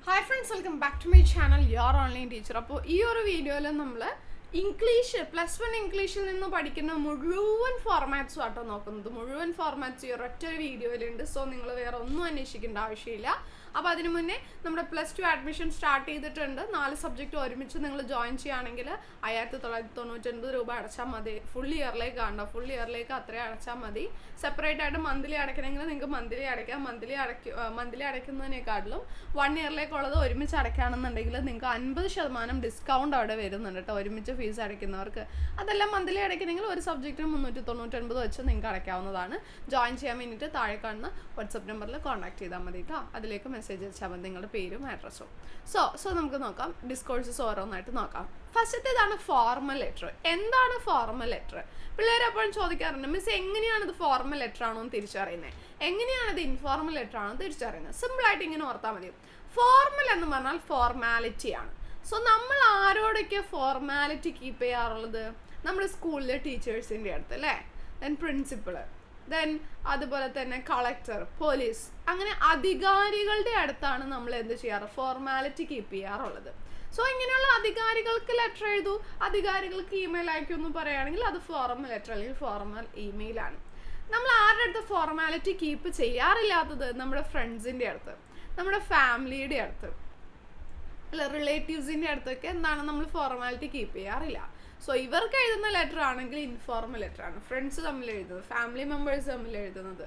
Hi friends, welcome back to my channel, your online teacher. അപ്പോൾ ഈ ഒരു വീഡിയോയിൽ നമ്മൾ ഇംഗ്ലീഷ് +1 ഇംഗ്ലീഷിൽ നിന്ന് പഠിക്കുന്ന മുഴുവൻ ഫോർമാറ്റ്സും ആട്ടോ നോക്കുന്നത്. മുഴുവൻ ഫോർമാറ്റ്സ് ഈ ഒരൊറ്റ വീഡിയോയിലുണ്ട്. സോ നിങ്ങൾ വേറെ ഒന്നും അന്വേഷിക്കേണ്ട ആവശ്യമില്ല. അപ്പോൾ അതിന് മുന്നേ നമ്മുടെ +2 അഡ്മിഷൻ സ്റ്റാർട്ട് ചെയ്തിട്ടുണ്ട്. 4 സബ്ജക്റ്റ് ഒരുമിച്ച് നിങ്ങൾ ജോയിൻ ചെയ്യുകയാണെങ്കിൽ 1999 രൂപ അടച്ചാൽ മതി. ഫുൾ ഇയറിലേക്ക് കാണണ്ട, ഫുൾ ഇയറിലേക്ക് അത്രയും അടച്ചാൽ മതി. സെപ്പറേറ്റ് ആയിട്ട് മന്ത്ലി അടയ്ക്കണമെങ്കിൽ നിങ്ങൾക്ക് മന്ത്ലി അടയ്ക്കാം. മന്ത്ലി അടയ്ക്കുന്നതിനേക്കാട്ടിലും 1 ഇയറിലേക്കുള്ളത് ഒരുമിച്ച് അടയ്ക്കുകയാണെന്നുണ്ടെങ്കിൽ നിങ്ങൾക്ക് 50% ഡിസ്കൗണ്ട് അവിടെ വരുന്നുണ്ട് കേട്ടോ, ഒരുമിച്ച് ഫീസ് അടയ്ക്കുന്നവർക്ക്. അതെല്ലാം മന്ത്ലി അടയ്ക്കണമെങ്കിൽ ഒരു സബ്ജക്റ്റിന് 399 വെച്ച് നിങ്ങൾക്ക് അടയ്ക്കാവുന്നതാണ്. ജോയിൻ ചെയ്യാൻ വേണ്ടിയിട്ട് താഴെ കാണുന്ന വാട്സപ്പ് നമ്പറിൽ കോൺടാക്ട് ചെയ്താൽ മതി കേട്ടോ. അതിലേക്ക് മെസ്സേജ് അയച്ചാൽ മതി, നിങ്ങളുടെ പേരും അഡ്രസ്സും. സോ നമുക്ക് നോക്കാം, ഡിസ്കോഴ്സസ് ഓരോന്നായിട്ട് നോക്കാം. ഫസ്റ്റത്തേതാണ് ഫോർമൽ ലെറ്റർ. എന്താണ് ഫോർമൽ ലെറ്റർ? പിള്ളേർ എപ്പോഴും ചോദിക്കാറുണ്ട്, മിസ് എങ്ങനെയാണ് ഇത് ഫോർമൽ ലെറ്റർ ആണോ എന്ന് തിരിച്ചറിയുന്നത്, എങ്ങനെയാണ് ഇത് ഇൻഫോർമൽ ലെറ്റർ ആണോ എന്ന് തിരിച്ചറിയുന്നത്? സിമ്പിളായിട്ട് ഇങ്ങനെ ഓർത്താൽ മതി. ഫോർമൽ എന്ന് പറഞ്ഞാൽ ഫോർമാലിറ്റിയാണ്. സോ നമ്മൾ ആരോടൊക്കെ ഫോർമാലിറ്റി കീപ്പ് ചെയ്യാറുള്ളത്? നമ്മുടെ സ്കൂളിലെ ടീച്ചേഴ്സിൻ്റെ അടുത്ത് അല്ലേ, ദെൻ പ്രിൻസിപ്പൾ, ദെൻ അതുപോലെ തന്നെ കളക്ടർ, പോലീസ്, അങ്ങനെ അധികാരികളുടെ അടുത്താണ് നമ്മൾ എന്ത് ചെയ്യാറ്? ഫോർമാലിറ്റി കീപ്പ് ചെയ്യാറുള്ളത്. സോ ഇങ്ങനെയുള്ള അധികാരികൾക്ക് ലെറ്റർ എഴുതൂ, അധികാരികൾക്ക് ഇമെയിൽ അയക്കുമെന്ന് പറയുകയാണെങ്കിൽ അത് ഫോർമൽ ലെറ്റർ അല്ലെങ്കിൽ ഫോർമൽ ഇമെയിലാണ്. നമ്മൾ ആരുടെ അടുത്ത് ഫോർമാലിറ്റി കീപ്പ് ചെയ്യാറില്ലാത്തത്? നമ്മുടെ ഫ്രണ്ട്സിൻ്റെ അടുത്ത്, നമ്മുടെ ഫാമിലിയുടെ അടുത്ത്, അല്ല റിലേറ്റീവ്സിൻ്റെ അടുത്തൊക്കെ എന്താണ് നമ്മൾ ഫോർമാലിറ്റി കീപ്പ് ചെയ്യാറില്ല. സോ ഇവർക്ക് എഴുതുന്ന ലെറ്റർ ആണെങ്കിൽ ഇൻഫോർമൽ ലെറ്റർ ആണ്. ഫ്രണ്ട്സ് തമ്മിൽ എഴുതുന്നത്, ഫാമിലി മെമ്പേഴ്സ് തമ്മിൽ എഴുതുന്നത്,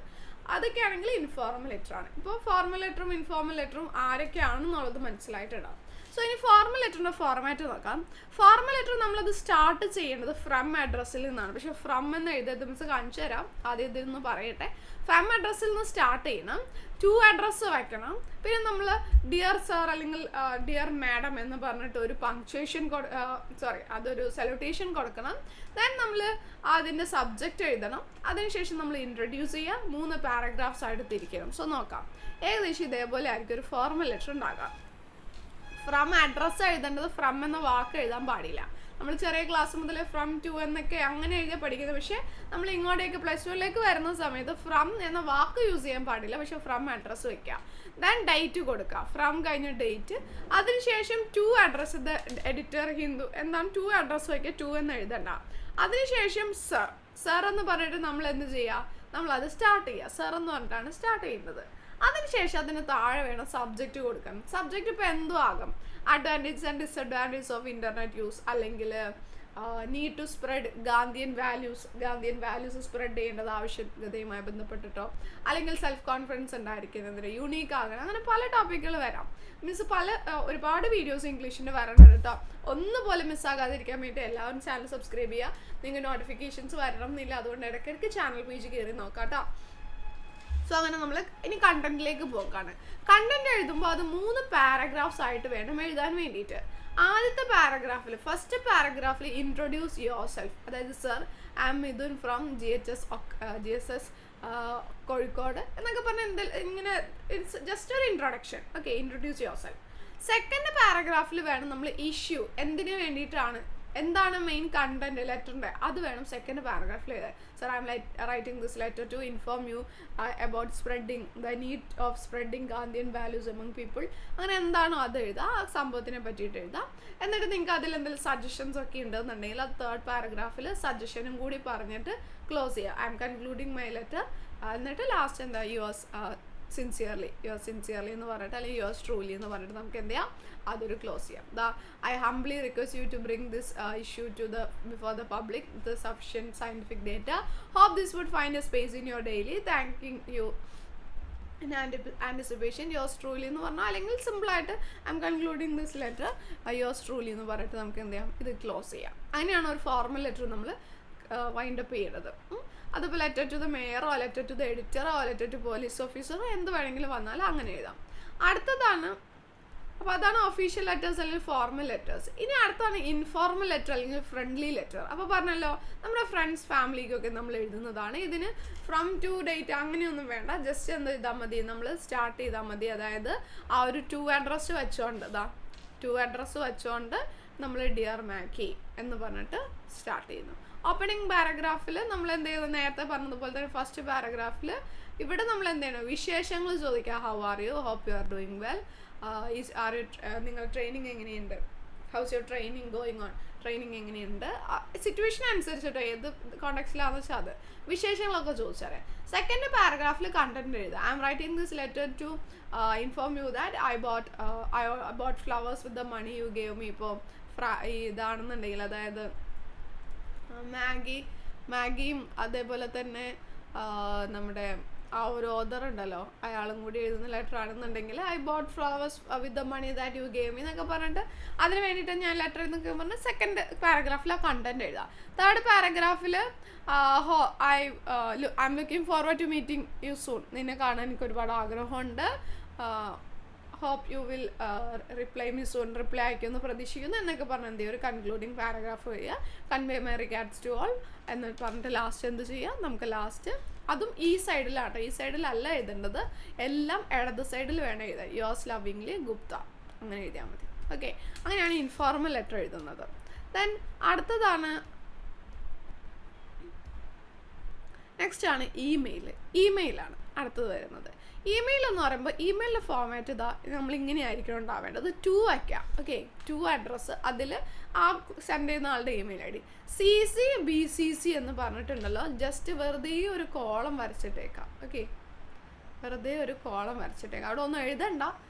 അതൊക്കെ ആണെങ്കിൽ ഇൻഫോർമൽ ലെറ്റർ ആണ്. ഇപ്പോൾ ഫോർമൽ ലെറ്ററും ഇൻഫോർമൽ ലെറ്ററും ആരൊക്കെയാണെന്നുള്ളത് മനസ്സിലായിട്ടുണ്ടാവും. സോ ഇനി ഫോർമൽ ലെറ്ററിൻ്റെ ഫോർമാറ്റ് നോക്കാം. ഫോർമൽ ലെറ്റർ നമ്മളത് സ്റ്റാർട്ട് ചെയ്യേണ്ടത് ഫ്രം അഡ്രസ്സിൽ നിന്നാണ്. പക്ഷേ ഫ്രം എന്ന് എഴുതിയത് മിസ് കാണിച്ചു തരാം, ആദ്യം ഇതിൽ നിന്ന് പറയട്ടെ. ഫ്രം അഡ്രസ്സിൽ നിന്ന് സ്റ്റാർട്ട് ചെയ്യണം, ടു അഡ്രസ്സ് വെക്കണം. പിന്നെ നമ്മൾ ഡിയർ സർ അല്ലെങ്കിൽ ഡിയർ മാഡം എന്ന് പറഞ്ഞിട്ട് ഒരു പങ്ക്ച്വേഷൻ അതൊരു സല്യൂട്ടേഷൻ കൊടുക്കണം. ദെൻ നമ്മൾ അതിൻ്റെ സബ്ജക്റ്റ് എഴുതണം. അതിനുശേഷം നമ്മൾ ഇൻട്രൊഡ്യൂസ് ചെയ്യുക, 3 പാരഗ്രാഫ്സ് ആയിട്ട് തിരിക്കണം. സോ നോക്കാം, ഏകദേശം ഇതേപോലെ ആയിരിക്കും ഒരു ഫോർമൽ ലെറ്റർ ഉണ്ടാകാം. ഫ്രം അഡ്രസ്സ് എഴുതേണ്ടത് ഫ്രം എന്ന വാക്ക് എഴുതാൻ പാടില്ല. നമ്മൾ ചെറിയ ക്ലാസ് മുതലേ ഫ്രം ടു എന്നൊക്കെ അങ്ങനെ എഴുതി പഠിക്കുന്നത്. പക്ഷേ നമ്മൾ ഇങ്ങോട്ടേക്ക് +1ലേക്ക് വരുന്ന സമയത്ത് ഫ്രം എന്ന വാക്ക് യൂസ് ചെയ്യാൻ പാടില്ല, പക്ഷേ ഫ്രം അഡ്രസ്സ് വെക്കുക. ദെൻ ഡേറ്റ് കൊടുക്കുക, ഫ്രം കഴിഞ്ഞ ഡേറ്റ്. അതിനുശേഷം ടു അഡ്രസ്സ്, എഡിറ്റർ ഹിന്ദു എന്താണ് ടു അഡ്രസ്സ് വയ്ക്കുക, ടു എന്ന് എഴുതണ്ട. അതിനുശേഷം സർ എന്ന് പറഞ്ഞിട്ട് നമ്മൾ എന്ത് ചെയ്യുക? നമ്മളത് സ്റ്റാർട്ട് ചെയ്യുക. സർ എന്ന് പറഞ്ഞിട്ടാണ് സ്റ്റാർട്ട് ചെയ്യുന്നത്. അതിനുശേഷം അതിന് താഴെ വേണം സബ്ജക്റ്റ് കൊടുക്കാൻ. സബ്ജക്റ്റ് ഇപ്പോൾ എന്തും ആകും. Advantages and disadvantages of internet use, അല്ലെങ്കിൽ need to spread Gandhian values spread ചെയ്യേണ്ടത് ആവശ്യകതയുമായി ബന്ധപ്പെട്ടിട്ടോ, അല്ലെങ്കിൽ സെൽഫ് കോൺഫിഡൻസ് ഉണ്ടായിരിക്കുന്നതിന്, യൂണീക്ക് ആകണം, അങ്ങനെ പല ടോപ്പിക്കുകൾ വരാം. ഒരുപാട് വീഡിയോസ് ഇംഗ്ലീഷിൻ്റെ വരണം കേട്ടോ. ഒന്നുപോലെ മിസ്സാകാതിരിക്കാൻ വേണ്ടി എല്ലാവരും ചാനൽ സബ്സ്ക്രൈബ് ചെയ്യുക. നിങ്ങൾക്ക് നോട്ടിഫിക്കേഷൻസ് വരണം എന്നില്ല, അതുകൊണ്ട് ഇടയ്ക്കിടയ്ക്ക് ചാനൽ പേജ് കയറി നോക്കാം കേട്ടോ. സോ അങ്ങനെ നമ്മൾ ഇനി കണ്ടന്റിലേക്ക് പോകാണ്. കണ്ടന്റ് എഴുതുമ്പോൾ അത് 3 പാരഗ്രാഫ്സ് ആയിട്ട് വേണം എഴുതാൻ വേണ്ടിയിട്ട്. ആദ്യത്തെ പാരഗ്രാഫിൽ, ഫസ്റ്റ് പാരഗ്രാഫിൽ ഇൻട്രൊഡ്യൂസ് യുവർ സെൽഫ്, അതായത് sir I am Mithun from GSS Kozhikode എന്നൊക്കെ പറഞ്ഞാൽ ഇങ്ങനെ ഇറ്റ്സ് ജസ്റ്റ് ഒരു introduction. Okay, introduce yourself. Second പാരഗ്രാഫിൽ വേണം നമ്മൾ ഇഷ്യൂ, എന്തിനു വേണ്ടിയിട്ടാണ്, എന്താണ് മെയിൻ കണ്ടന്റ് ലെറ്ററിൻ്റെ, അത് വേണം സെക്കൻഡ് പാരഗ്രാഫിൽ എഴുതാൻ. Sir I am writing this letter to inform you about spreading the need of spreading Gandhian values among people. അങ്ങനെ എന്താണോ അത് എഴുതുക, ആ സംഭവത്തിനെ പറ്റിയിട്ട് എഴുതാം. എന്നിട്ട് നിങ്ങൾക്ക് അതിൽ എന്തെങ്കിലും സജഷൻസ് ഒക്കെ ഉണ്ടെന്നുണ്ടെങ്കിൽ അത് തേർഡ് പാരഗ്രാഫിൽ സജഷനും കൂടി പറഞ്ഞിട്ട് ക്ലോസ് ചെയ്യുക. I am concluding my letter. എന്നിട്ട് ലാസ്റ്റ് എന്താ യുവേഴ്സ് സിൻസിയർലി എന്ന് പറഞ്ഞിട്ട്, അല്ലെങ്കിൽ യുവേഴ്സ് ട്രൂലി എന്ന് പറഞ്ഞിട്ട് നമുക്ക് എന്ത് ചെയ്യാം, അതൊരു ക്ലോസ് ചെയ്യാം. I humbly request you to bring this issue to before the public with sufficient scientific data. Hope this would find a space in your daily. Thanking you in anticipation yours truly എന്ന് പറഞ്ഞാൽ, അല്ലെങ്കിൽ സിമ്പിളായിട്ട് I am concluding this letter yours truly എന്ന് പറഞ്ഞിട്ട് നമുക്ക് എന്ത് ചെയ്യാം, ഇത് ക്ലോസ് ചെയ്യാം. അങ്ങനെയാണ് ഒരു ഫോർമൽ ലെറ്റർ നമ്മൾ വൈൻഡപ്പ് ചെയ്യേണ്ടത്. അതിപ്പോൾ ലെറ്റർ ടു ദ മേയറോ, ലെറ്റർ ടു ദ എഡിറ്ററോ, ലെറ്റർ ടു പോലീസ് ഓഫീസറോ എന്ത് വേണമെങ്കിലും വന്നാൽ അങ്ങനെ എഴുതാം. അടുത്തതാണ്, അപ്പോൾ അതാണ് ഒഫീഷ്യൽ ലെറ്റേഴ്സ് അല്ലെങ്കിൽ ഫോർമൽ ലെറ്റേഴ്സ്. ഇനി അടുത്താണ് ഇൻഫോർമൽ ലെറ്റർ അല്ലെങ്കിൽ ഫ്രണ്ട്ലി ലെറ്റർ. അപ്പോൾ പറഞ്ഞല്ലോ, നമ്മുടെ ഫ്രണ്ട്സ് ഫാമിലിക്കൊക്കെ നമ്മൾ എഴുതുന്നതാണ്. ഇതിന് ഫ്രം ടു ഡേറ്റ് അങ്ങനെയൊന്നും വേണ്ട, ജസ്റ്റ് എന്ത് ചെയ്താൽ മതി, നമ്മൾ സ്റ്റാർട്ട് ചെയ്താൽ മതി. അതായത് ആ ഒരു ടു അഡ്രസ്സ് വെച്ചുകൊണ്ട് നമ്മൾ ഡിയർ മാക്കി എന്ന് പറഞ്ഞിട്ട് സ്റ്റാർട്ട് ചെയ്യുന്നു. ഓപ്പണിംഗ് പാരഗ്രാഫിൽ നമ്മൾ എന്ത് ചെയ്യുന്നത്, നേരത്തെ പറഞ്ഞതുപോലെ തന്നെ ഫസ്റ്റ് പാരഗ്രാഫിൽ ഇവിടെ നമ്മൾ എന്ത് ചെയ്യണം, വിശേഷങ്ങൾ ചോദിക്കുക. How are you, hope you are doing well. നിങ്ങൾ ട്രെയിനിങ് എങ്ങനെയുണ്ട്, how's your training going on, training എങ്ങനെയുണ്ട്, സിറ്റുവേഷൻ അനുസരിച്ചിട്ടോ ഏത് കോണ്ടാക്ട്സിലാണെന്ന് വെച്ചാൽ അത് വിശേഷങ്ങളൊക്കെ ചോദിച്ചാൽ. സെക്കൻഡ് പാരഗ്രാഫിൽ കണ്ടന്റ് എഴുതുക. I am writing this letter to inform you that I bought flowers with the money you gave me. ഇപ്പോൾ ഇതാണെന്നുണ്ടെങ്കിൽ, അതായത് മാഗിയും അതേപോലെ തന്നെ നമ്മുടെ ആ ഒരു ഓദർ ഉണ്ടല്ലോ, അയാളും കൂടി എഴുതുന്ന ലെറ്റർ ആണെന്നുണ്ടെങ്കിൽ I bought flowers with the money that you gave me എന്നൊക്കെ പറഞ്ഞിട്ട് അതിന് വേണ്ടിയിട്ട് ഞാൻ ലെറ്റർ എന്നൊക്കെ പറഞ്ഞാൽ സെക്കൻഡ് പാരഗ്രാഫിൽ ആ കണ്ടന്റ് എഴുതാം. തേർഡ് പാരഗ്രാഫിൽ I am looking forward to meeting you soon. നിന്നെ കാണാൻ എനിക്ക് ഒരുപാട് ആഗ്രഹമുണ്ട്. Hope you will reply me soon. Reply അയക്കുമെന്ന് പ്രതീക്ഷിക്കുന്നു എന്നൊക്കെ പറഞ്ഞ് എന്ത് ചെയ്യുക, ഒരു കൺക്ലൂഡിങ് പാരഗ്രാഫ് ചെയ്യുക. Convey my regards to all എന്ന് പറഞ്ഞിട്ട് ലാസ്റ്റ് എന്ത് ചെയ്യുക, നമുക്ക് ലാസ്റ്റ് അതും ഈ സൈഡിലാട്ടോ, ഈ സൈഡിലല്ല എഴുതേണ്ടത്, എല്ലാം ഇടത് സൈഡിൽ വേണം എഴുതാൻ. യോസ് ലവിങ്ലി ഗുപ്ത അങ്ങനെ എഴുതിയാൽ മതി. ഓക്കെ, അങ്ങനെയാണ് ഇൻഫോർമൽ ലെറ്റർ എഴുതുന്നത്. ദെൻ അടുത്തതാണ്, നെക്സ്റ്റ് ആണ് ഇമെയിലാണ് അടുത്തത് വരുന്നത്. ഇമെയിൽ എന്ന് പറയുമ്പോൾ ഇമെയിലിൻ്റെ ഫോമാറ്റ് ഇതാ നമ്മളിങ്ങനെ ആയിരിക്കണം ഉണ്ടാവേണ്ടത്. 2 വയ്ക്കാം. ഓക്കെ, 2 അഡ്രസ്സ്, അതിൽ ആ സെൻഡ് ചെയ്യുന്ന ആളുടെ ഇമെയിൽ ഐ ഡി. CC/BCC എന്ന് പറഞ്ഞിട്ടുണ്ടല്ലോ, ജസ്റ്റ് വെറുതെ ഒരു കോളം വരച്ചിട്ടേക്കാം. ഓക്കെ, വെറുതെ ഒരു കോളം വരച്ചിട്ടേക്കാം, അവിടെ ഒന്നും എഴുതണ്ട,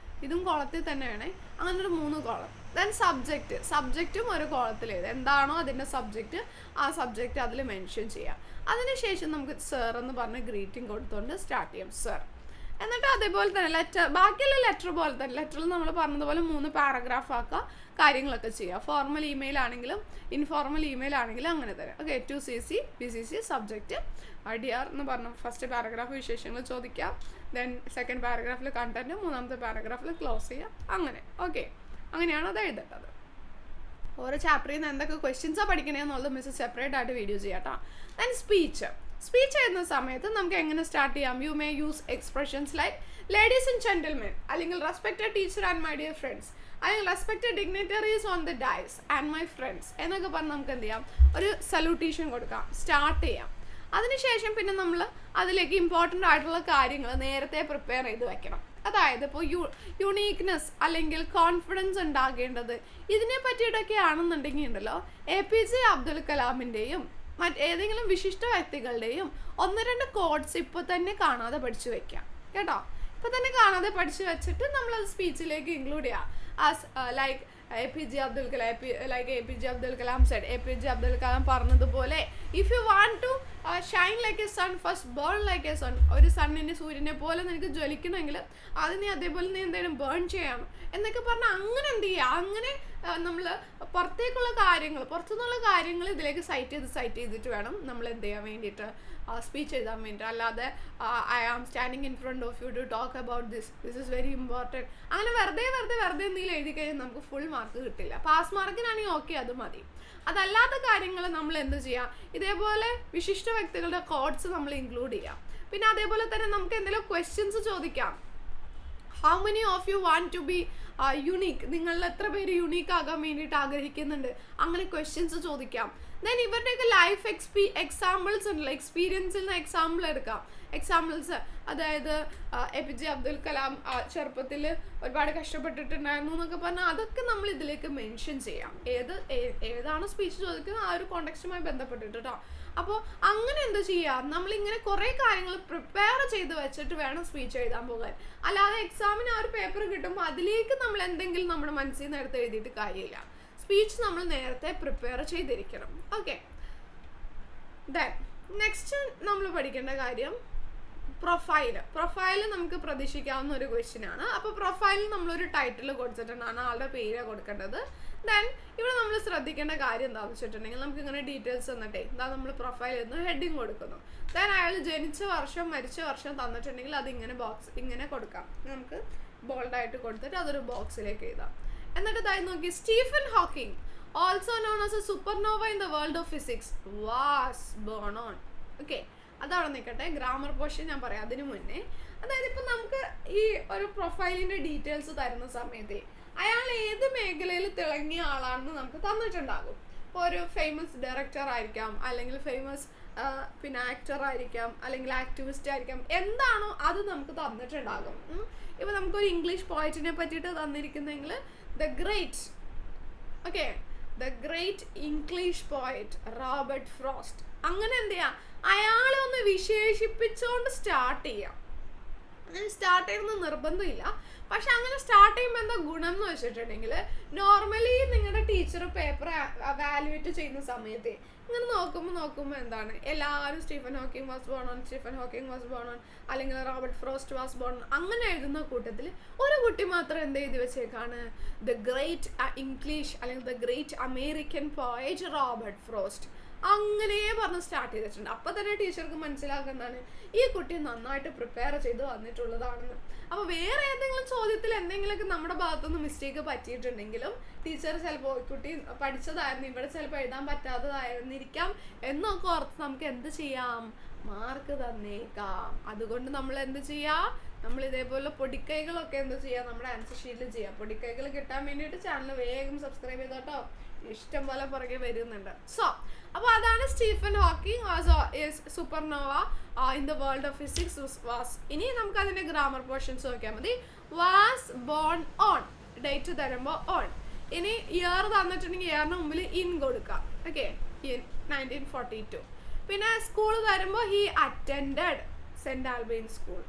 ഇതും കോളത്തിൽ തന്നെ വേണേ. അങ്ങനെ ഒരു 3 കോളം. ദെൻ സബ്ജക്റ്റും ഒരു കോളത്തിൽ എഴുതാം. എന്താണോ അതിൻ്റെ സബ്ജക്റ്റ്, ആ സബ്ജക്റ്റ് അതിൽ മെൻഷൻ ചെയ്യാം. അതിനുശേഷം നമുക്ക് സർ എന്ന് പറഞ്ഞ് ഗ്രീറ്റിംഗ് കൊടുത്തുകൊണ്ട് സ്റ്റാർട്ട് ചെയ്യാം, സർ. എന്നിട്ട് അതേപോലെ തന്നെ ബാക്കിയുള്ള ലെറ്റർ പോലെ തന്നെ, ലെറ്ററിൽ നമ്മൾ പറഞ്ഞതുപോലെ 3 പാരഗ്രാഫ് ആക്കുക, കാര്യങ്ങളൊക്കെ ചെയ്യുക. ഫോർമൽ ഇമെയിൽ ആണെങ്കിലും ഇൻഫോർമൽ ഇമെയിൽ ആണെങ്കിലും അങ്ങനെ തന്നെ. Okay, to CC/BCC subject dear എന്ന് പറഞ്ഞു ഫസ്റ്റ് പാരഗ്രാഫ് വിശേഷങ്ങൾ ചോദിക്കാം. ദെൻ സെക്കൻഡ് പാരഗ്രാഫിൽ കണ്ടന്റ്, മൂന്നാമത്തെ പാരഗ്രാഫിൽ ക്ലോസ് ചെയ്യുക. അങ്ങനെ. ഓക്കെ, അങ്ങനെയാണ് അത് എഴുതേണ്ടത്. ഓരോ ചാപ്റ്ററിൽ നിന്ന് എന്തൊക്കെ ക്വസ്റ്റ്യൻസാണ് പഠിക്കണേന്നുള്ളത് മിസ് സെപ്പറേറ്റ് ആയിട്ട് വീഡിയോ ചെയ്യാം കേട്ടോ. ദെൻ സ്പീച്ച് എഴുതുന്ന സമയത്ത് നമുക്ക് എങ്ങനെ സ്റ്റാർട്ട് ചെയ്യാം? You may use expressions like ladies and gentlemen, അല്ലെങ്കിൽ respected teacher and my dear friends, അല്ലെങ്കിൽ respected dignitaries on the dais and my friends എന്നൊക്കെ പറഞ്ഞ് നമുക്ക് എന്ത് ചെയ്യാം, ഒരു സല്യൂട്ടേഷൻ കൊടുക്കാം, സ്റ്റാർട്ട് ചെയ്യാം. അതിനുശേഷം പിന്നെ നമ്മൾ അതിലേക്ക് ഇമ്പോർട്ടൻ്റ് ആയിട്ടുള്ള കാര്യങ്ങൾ നേരത്തെ പ്രിപ്പയർ ചെയ്ത് വെക്കണം. അതായത് ഇപ്പോൾ യുണീക്നെസ് അല്ലെങ്കിൽ കോൺഫിഡൻസ് ഉണ്ടാകേണ്ടത്, ഇതിനെ പറ്റിയിട്ടൊക്കെ ആണെന്നുണ്ടെങ്കിൽ ഉണ്ടല്ലോ, APJ അബ്ദുൽ കലാമിൻ്റെയും മറ്റേതെങ്കിലും വിശിഷ്ട വ്യക്തികളുടെയും 1-2 കോഡ്സ് ഇപ്പോൾ തന്നെ കാണാതെ പഠിച്ചു വെക്കാം കേട്ടോ. ഇപ്പോൾ തന്നെ കാണാതെ പഠിച്ചു വെച്ചിട്ട് നമ്മളത് സ്പീച്ചിലേക്ക് ഇൻക്ലൂഡ് ചെയ്യാം. Like APJ Abdul Kalam said, APJ Abdul Kalam പറഞ്ഞതുപോലെ, if you want to shine like a sun first burn like a sun. ഒരു സണ്ണിൻ്റെ സൂര്യനെ പോലെ നിനക്ക് ജ്വലിക്കണമെങ്കിൽ അത് നീ അതേപോലെ നീ എന്തെങ്കിലും ബേൺ ചെയ്യണം എന്നൊക്കെ പറഞ്ഞാൽ അങ്ങനെ എന്ത് ചെയ്യുക, അങ്ങനെ നമ്മൾ പുറത്തുനിന്നുള്ള കാര്യങ്ങൾ ഇതിലേക്ക് സൈറ്റ് ചെയ്തിട്ട് വേണം നമ്മൾ എന്ത് ചെയ്യാൻ വേണ്ടിയിട്ട്, സ്പീച്ച് എഴുതാൻ വേണ്ടിയിട്ട്. അല്ലാതെ I am standing in front of you to talk about this is very important, അങ്ങനെ വെറുതെ എന്തെങ്കിലും എഴുതി കഴിഞ്ഞാൽ നമുക്ക് ഫുൾ മാർക്ക് കിട്ടില്ല. പാസ് മാർക്കിനാണെങ്കിൽ ഓക്കെ, അത് മതി. അതല്ലാത്ത കാര്യങ്ങൾ നമ്മൾ എന്ത് ചെയ്യാം, ഇതേപോലെ വിശിഷ്ട വ്യക്തികളുടെ കോഡ്സ് നമ്മൾ ഇൻക്ലൂഡ് ചെയ്യാം. പിന്നെ അതേപോലെ തന്നെ നമുക്ക് എന്തെങ്കിലും ക്വസ്റ്റ്യൻസ് ചോദിക്കാം. How many of you want to be unique, നിങ്ങളിൽ എത്ര പേര് യുണീക്ക് ആകാൻ വേണ്ടിയിട്ട് ആഗ്രഹിക്കുന്നുണ്ട്, അങ്ങനെ ക്വസ്റ്റ്യൻസ് ചോദിക്കാം. ദെൻ ഇവരുടെയൊക്കെ ലൈഫ് എക്സാമ്പിൾസ് ഉണ്ടല്ലോ, എക്സ്പീരിയൻസിൽ നിന്ന് എക്സാമ്പിൾ എടുക്കാം. എക്സാമ്പിൾസ്, അതായത് APJ അബ്ദുൽ കലാം ചെറുപ്പത്തിൽ ഒരുപാട് കഷ്ടപ്പെട്ടിട്ടുണ്ടായിരുന്നു എന്നൊക്കെ പറഞ്ഞാൽ അതൊക്കെ നമ്മൾ ഇതിലേക്ക് മെൻഷൻ ചെയ്യാം. ഏതാണ് സ്പീച്ച് ചോദിക്കുന്നത് ആ ഒരു കോണ്ടെക്സ്റ്റുമായി ബന്ധപ്പെട്ടിട്ട് കേട്ടോ. അപ്പോൾ അങ്ങനെ എന്താ ചെയ്യുക, നമ്മളിങ്ങനെ കുറേ കാര്യങ്ങൾ പ്രിപ്പയർ ചെയ്ത് വെച്ചിട്ട് വേണം സ്പീച്ച് എഴുതാൻ പോകാൻ. അല്ലാതെ എക്സാമിന് ആ ഒരു പേപ്പർ കിട്ടുമ്പോൾ അതിലേക്ക് നമ്മൾ എന്തെങ്കിലും നമ്മുടെ മനസ്സിൽ നിന്ന് എടുത്ത് എഴുതിയിട്ട് കാര്യമില്ല. സ്പീച്ച് നമ്മൾ നേരത്തെ പ്രിപ്പയർ ചെയ്തിരിക്കണം. ഓക്കെ, ദെൻ നെക്സ്റ്റ് നമ്മൾ പഠിക്കേണ്ട കാര്യം പ്രൊഫൈല് നമുക്ക് പ്രതീക്ഷിക്കാവുന്ന ഒരു ക്വസ്റ്റ്യൻ ആണ്. അപ്പോൾ പ്രൊഫൈലിൽ നമ്മളൊരു ടൈറ്റിൽ കൊടുത്തിട്ടുണ്ടാണ്, ആളുടെ പേര് കൊടുക്കേണ്ടത്. ദെൻ ഇവിടെ നമ്മൾ ശ്രദ്ധിക്കേണ്ട കാര്യം എന്താണെന്ന് വെച്ചിട്ടുണ്ടെങ്കിൽ, നമുക്ക് ഇങ്ങനെ ഡീറ്റെയിൽസ് തന്നിട്ടേ എന്താ നമ്മൾ പ്രൊഫൈലിൽ നിന്ന് ഹെഡിങ് കൊടുക്കുന്നു. ദെൻ അയാൾ ജനിച്ച വർഷം മരിച്ച വർഷം തന്നിട്ടുണ്ടെങ്കിൽ അതിങ്ങനെ ഇങ്ങനെ കൊടുക്കാം. നമുക്ക് ബോൾഡായിട്ട് കൊടുത്തിട്ട് അതൊരു ബോക്സിലേക്ക് എഴുതാം. എന്നിട്ട് ഇതായി നോക്കി, Stephen Hawking also known as A supernova in the world of physics was born on. Okay, അതവിടെ നിൽക്കട്ടെ. ഗ്രാമർ പോർഷൻ ഞാൻ പറയാം അതിനു മുന്നേ. അതായത് ഇപ്പം നമുക്ക് ഈ ഒരു പ്രൊഫൈലിൻ്റെ ഡീറ്റെയിൽസ് തരുന്ന സമയത്ത് അയാൾ ഏത് മേഖലയിൽ തിളങ്ങിയ ആളാണെന്ന് നമുക്ക് തന്നിട്ടുണ്ടാകും. ഇപ്പോൾ ഒരു ഫേമസ് ഡയറക്ടർ ആയിരിക്കാം, അല്ലെങ്കിൽ ഫേമസ് പിന്നെ ആക്ടർ ആയിരിക്കാം, അല്ലെങ്കിൽ ആക്ടിവിസ്റ്റ് ആയിരിക്കാം, എന്താണോ അത് നമുക്ക് തന്നിട്ടുണ്ടാകും. ഇപ്പോൾ നമുക്കൊരു ഇംഗ്ലീഷ് പോയറ്റിനെ പറ്റിയിട്ട് തന്നിരിക്കുന്നെങ്കിൽ the great the great English poet Robert Frost, അങ്ങനെ എന്ത് ചെയ്യാം, അയാളെ ഒന്ന് വിശേഷിപ്പിച്ചുകൊണ്ട് സ്റ്റാർട്ട് ചെയ്യാം. അങ്ങനെ സ്റ്റാർട്ട് ചെയ്യണമെന്ന് നിർബന്ധമില്ല, പക്ഷെ അങ്ങനെ സ്റ്റാർട്ട് ചെയ്യുമ്പോൾ എന്താ ഗുണം എന്ന് വെച്ചിട്ടുണ്ടെങ്കിൽ, നോർമലി നിങ്ങളുടെ ടീച്ചർ പേപ്പർ വാല്യുവേറ്റ് ചെയ്യുന്ന സമയത്ത് ഇങ്ങനെ നോക്കുമ്പോൾ എന്താണ്, എല്ലാവരും Stephen Hawking was born on അല്ലെങ്കിൽ റോബർട്ട് ഫ്രോസ്റ്റ് വാസ് ബോൺ അങ്ങനെ എഴുതുന്ന കൂട്ടത്തിൽ ഒരു കുട്ടി മാത്രം എന്ത് എഴുതി വെച്ചേക്കാണ്, ദ ഗ്രേറ്റ് ഇംഗ്ലീഷ് അല്ലെങ്കിൽ the great American poet Robert Frost അങ്ങനെ പറഞ്ഞ് സ്റ്റാർട്ട് ചെയ്തിട്ടുണ്ട്. അപ്പം തന്നെ ടീച്ചർക്ക് മനസ്സിലാക്കുന്നതാണ് ഈ കുട്ടി നന്നായിട്ട് പ്രിപ്പയർ ചെയ്ത് വന്നിട്ടുള്ളതാണെന്ന്. അപ്പോൾ വേറെ ഏതെങ്കിലും ചോദ്യത്തിൽ എന്തെങ്കിലുമൊക്കെ നമ്മുടെ ഭാഗത്തുനിന്ന് മിസ്റ്റേക്ക് പറ്റിയിട്ടുണ്ടെങ്കിലും ടീച്ചർ ചിലപ്പോൾ കുട്ടി പഠിച്ചതായിരുന്നു, ഇവിടെ ചിലപ്പോൾ എഴുതാൻ പറ്റാത്തതായിരുന്നിരിക്കാം എന്നൊക്കെ ഓർത്ത് നമുക്ക് എന്ത് ചെയ്യാം, മാർക്ക് തന്നേക്കാം. അതുകൊണ്ട് നമ്മൾ എന്ത് ചെയ്യാം, നമ്മൾ ഇതേപോലെ പൊടിക്കൈകളൊക്കെ എന്ത് ചെയ്യാം, നമ്മുടെ ആൻസർ ഷീറ്റിൽ ചെയ്യാം. പൊടിക്കൈകൾ കിട്ടാൻ വേണ്ടിയിട്ട് ചാനൽ വേഗം സബ്സ്ക്രൈബ് ചെയ്തോട്ടോ, ഇഷ്ടം പോലെ പുറകെ വരുന്നുണ്ട്. സോ അപ്പോൾ അതാണ് Stephen Hawking supernova in the world of physics was. ഇനി നമുക്ക് അതിന്റെ ഗ്രാമർ പോർഷൻസ് നോക്കിയാൽ മതി. വാസ് ബോൺ ഓൺ, ഡേറ്റ് തരുമ്പോൾ ഓൺ. ഇനി ഇയർ തന്നിട്ടുണ്ടെങ്കിൽ ഇയറിന് മുമ്പിൽ ഇൻ കൊടുക്കാം. Okay, in 1942. പിന്നെ സ്കൂൾ തരുമ്പോൾ he attended saint Albans school.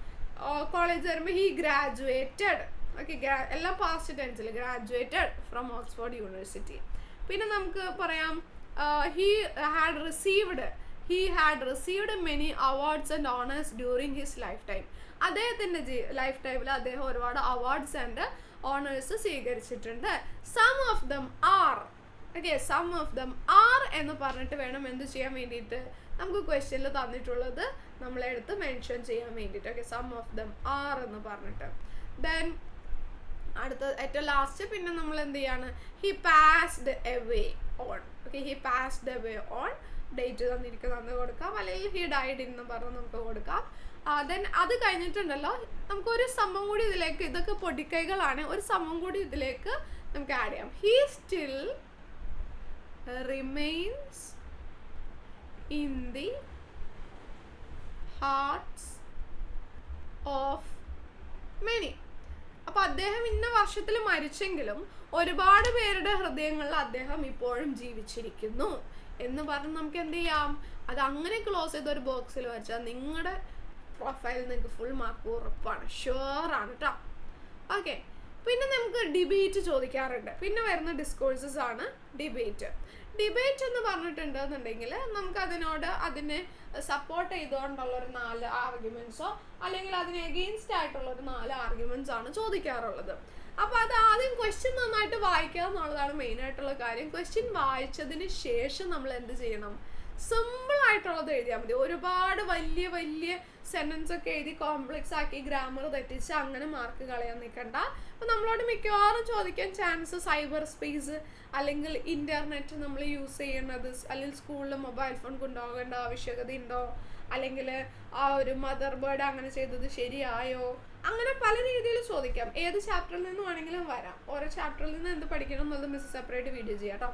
College തരുമ്പോൾ ഹി ഗ്രാജുവേറ്റഡ്. ഓക്കെ, എല്ലാം പാസ്റ്റ് ടെൻസിൽ, ഗ്രാജുവേറ്റഡ് ഫ്രം ഓക്സ്ഫോർഡ് യൂണിവേഴ്സിറ്റി. പിന്നെ നമുക്ക് പറയാം he had received many awards and honors during his lifetime. അദ്ദേഹത്തിൻ്റെ ലൈഫ് ടൈമിൽ അദ്ദേഹം ഒരുപാട് അവാർഡ്സ് ആൻഡ് ഓണേഴ്സ് സ്വീകരിച്ചിട്ടുണ്ട്. സം ഓഫ് ദം ആർ എന്ന് പറഞ്ഞിട്ട് വേണം എന്ത് ചെയ്യാൻ വേണ്ടിയിട്ട്, നമുക്ക് ക്വസ്റ്റ്യനിൽ തന്നിട്ടുള്ളത് നമ്മളെടുത്ത് മെൻഷൻ ചെയ്യാൻ വേണ്ടിയിട്ട്. Okay, some of them are എന്ന് പറഞ്ഞിട്ട്. ദെൻ അടുത്ത ഏറ്റവും ലാസ്റ്റ് പിന്നെ നമ്മൾ എന്ത് ചെയ്യാണ്, he passed away on. Okay, he passed away on, date തന്നിരിക്കുന്നത് കൊടുക്കാം, അല്ലെങ്കിൽ ഹി ഡൈഡ് എന്ന് പറഞ്ഞ് നമുക്ക് കൊടുക്കാം. ദെൻ അത് കഴിഞ്ഞിട്ടുണ്ടല്ലോ, നമുക്കൊരു സംഭവം കൂടി ഇതിലേക്ക്, ഇതൊക്കെ പൊടിക്കൈകളാണ്, ഒരു സംഭവം കൂടി ഇതിലേക്ക് നമുക്ക് ആഡ് ചെയ്യാം. He still remains in the hearts of many. അപ്പൊ അദ്ദേഹം ഇന്ന വർഷത്തിൽ മരിച്ചെങ്കിലും ഒരുപാട് പേരുടെ ഹൃദയങ്ങളിൽ അദ്ദേഹം ഇപ്പോഴും ജീവിച്ചിരിക്കുന്നു എന്ന് പറഞ്ഞ് നമുക്ക് എന്ത് ചെയ്യാം, അത് അങ്ങനെ ക്ലോസ് ചെയ്ത ഒരു ബോക്സിൽ വെച്ചാൽ നിങ്ങളുടെ പ്രൊഫൈൽ നിങ്ങൾക്ക് ഫുൾ മാർക്ക് ഉറപ്പാണ്, ഷുവർ ആണ് കേട്ടോ. ഓക്കെ, പിന്നെ നമുക്ക് ഡിബേറ്റ് ചോദിക്കാറുണ്ട്. പിന്നെ വരുന്ന ഡിസ്കോഴ്സസ് ആണ് ഡിബേറ്റ്. ഡിബേറ്റ് എന്ന് പറഞ്ഞിട്ടുണ്ടെന്നുണ്ടെങ്കിൽ നമുക്ക് അതിനെ സപ്പോർട്ട് ചെയ്തുകൊണ്ടുള്ള ഒരു 4 ആർഗ്യുമെന്റ്സോ അല്ലെങ്കിൽ അതിന് എഗെയിൻസ്റ്റ് ആയിട്ടുള്ള ഒരു 4 ആർഗ്യുമെന്റ്സ് ആണ് ചോദിക്കാറുള്ളത്. അപ്പോൾ അത് ആദ്യം ക്വസ്റ്റ്യൻ നന്നായിട്ട് വായിക്കുക എന്നുള്ളതാണ് മെയിൻ ആയിട്ടുള്ള കാര്യം. ക്വസ്റ്റ്യൻ വായിച്ചതിന് ശേഷം നമ്മൾ എന്ത് ചെയ്യണം, സിമ്പിൾ ആയിട്ടുള്ളത് എഴുതിയാൽ മതി. ഒരുപാട് വലിയ വലിയ സെന്റൻസ് ഒക്കെ എഴുതി കോംപ്ലക്സ് ആക്കി ഗ്രാമർ തെറ്റിച്ച് അങ്ങനെ മാർക്ക് കളയാൻ നിൽക്കണ്ട. അപ്പോൾ നമ്മളോട് മിക്കവാറും ചോദിക്കാൻ ചാൻസ് സൈബർ സ്പേസ് അല്ലെങ്കിൽ ഇന്റർനെറ്റ് നമ്മൾ യൂസ് ചെയ്യുന്നത്, അല്ലെങ്കിൽ സ്കൂളിൽ മൊബൈൽ ഫോൺ കൊണ്ടുപോകേണ്ട ആവശ്യകത ഉണ്ടോ, അല്ലെങ്കിൽ ആ ഒരു മദർ ബേർഡ് അങ്ങനെ ചെയ്തത് ശരിയായോ, അങ്ങനെ പല രീതിയിൽ ചോദിക്കാം. ഏത് ചാപ്റ്ററിൽ നിന്ന് വേണമെങ്കിലും വരാം. ഓരോ ചാപ്റ്ററിൽ നിന്ന് എന്ത് പഠിക്കണം എന്നുള്ളത് മിസ് സെപ്പറേറ്റ് വീഡിയോ ചെയ്യാം കേട്ടോ.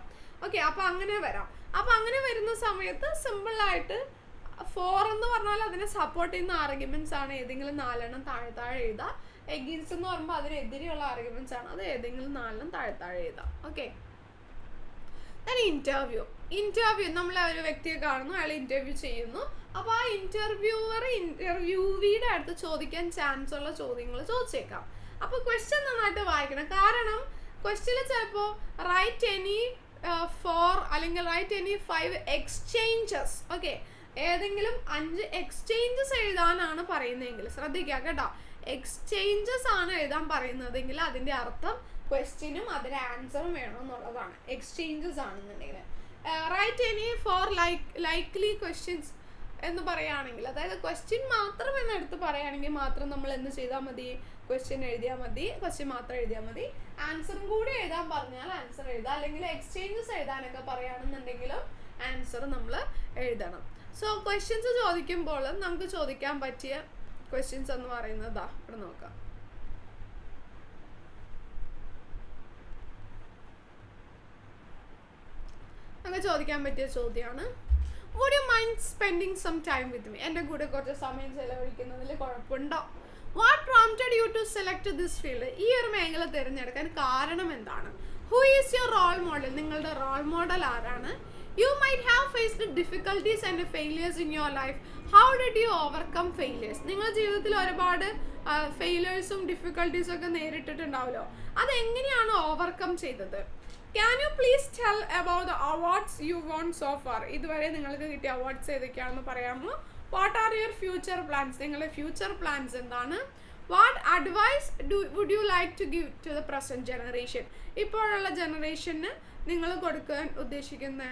ഓക്കെ, അപ്പോൾ അങ്ങനെ വരാം. അപ്പോൾ അങ്ങനെ വരുന്ന സമയത്ത് സിമ്പിളായിട്ട് 4 എന്ന് പറഞ്ഞാൽ അതിനെ സപ്പോർട്ട് ചെയ്യുന്ന ആർഗ്യുമെന്റ്സ് ആണ്, ഏതെങ്കിലും 4 താഴെ എഴുതാം. എഗെയിൻസ്റ്റ് എന്ന് പറയുമ്പോൾ അതിനെതിരെയുള്ള ആർഗ്യുമെന്റ്സ് ആണ്, അത് ഏതെങ്കിലും 4 താഴെ എഴുതാം. ഓക്കെ, ഇന്റർവ്യൂ നമ്മൾ ഒരു വ്യക്തിയെ കാണുന്നു, അയാൾ ഇന്റർവ്യൂ ചെയ്യുന്നു. അപ്പോൾ ആ ഇന്റർവ്യൂവിയുടെ അടുത്ത് ചോദിക്കാൻ ചാൻസ് ഉള്ള ചോദ്യങ്ങൾ ചോദിച്ചേക്കാം. അപ്പോൾ ക്വസ്റ്റ്യൻ നന്നായിട്ട് വായിക്കണം. കാരണം ക്വസ്റ്റ്യനിൽ ചിലപ്പോൾ റൈറ്റ് എനി 4 അല്ലെങ്കിൽ റൈറ്റ് എനി 5 എക്സ്ചേഞ്ചസ്. ഓക്കെ, ഏതെങ്കിലും 5 എക്സ്ചേഞ്ചസ് എഴുതാനാണ് പറയുന്നതെങ്കിൽ ശ്രദ്ധിക്കുക കേട്ടോ. എക്സ്ചേഞ്ചസ് ആണ് എഴുതാൻ പറയുന്നതെങ്കിൽ അതിൻ്റെ അർത്ഥം ക്വസ്റ്റ്യനും അതിന് ആൻസറും വേണമെന്നുള്ളതാണ്. എക്സ്ചേഞ്ചസ് ആണെന്നുണ്ടെങ്കിൽ റൈറ്റ് എനി 4 ലൈക്ലി ക്വസ്റ്റ്യൻസ് എന്ന് പറയുകയാണെങ്കിൽ, അതായത് ക്വസ്റ്റ്യൻ മാത്രം എന്നെടുത്ത് പറയുകയാണെങ്കിൽ മാത്രം നമ്മൾ എന്ത് ചെയ്താൽ മതി, ക്വസ്റ്റ്യൻ എഴുതിയാൽ മതി, ക്വസ്റ്റ്യൻ മാത്രം എഴുതിയാൽ മതി. ആൻസറും കൂടി എഴുതാൻ പറഞ്ഞാൽ ആൻസർ എഴുതാം, അല്ലെങ്കിൽ എക്സ്ചേഞ്ചസ് എഴുതാനൊക്കെ പറയുകയാണെന്നുണ്ടെങ്കിലും ആൻസർ നമ്മൾ എഴുതണം. സോ ക്വസ്റ്റ്യൻസ് ചോദിക്കുമ്പോൾ നമുക്ക് ചോദിക്കാൻ പറ്റിയ ക്വസ്റ്റ്യൻസ് എന്ന് പറയുന്നതാ ഇവിടെ നോക്കാം. നമുക്ക് ചോദിക്കാൻ പറ്റിയ ചോദ്യമാണ്. Would you mind spending some time with me? എൻ്റെ കൂടെ കുറച്ച് സമയം ചെലവഴിക്കുന്നതിൽ കുഴപ്പമുണ്ടോ? What prompted you to select this field? ഈ ഒരു മേഖല തിരഞ്ഞെടുക്കാൻ കാരണം എന്താണ്? Who is your role model? നിങ്ങളുടെ റോൾ മോഡൽ ആരാണ്? You might have faced difficulties and failures in your life. How did you overcome failures? നിങ്ങളുടെ ജീവിതത്തിൽ ഒരുപാട് ഫെയിലിയേഴ്സും ഡിഫിക്കൽട്ടീസും ഒക്കെ നേരിട്ടിട്ടുണ്ടാവുമല്ലോ, അതെങ്ങനെയാണ് ഓവർകം ചെയ്തത്? Can you please tell about the awards you won so far? ഇതുവരെ നിങ്ങൾക്ക് കിട്ടിയ അവാർഡ്സ് ഏതൊക്കെയാണെന്ന് പറയാമോ? What are your future plans? നിങ്ങളുടെ ഫ്യൂച്ചർ പ്ലാൻസ് എന്താണ്? What advice would you like to give to the present generation? ഇപ്പോഴുള്ള ജനറേഷന് നിങ്ങൾ കൊടുക്കാൻ ഉദ്ദേശിക്കുന്ന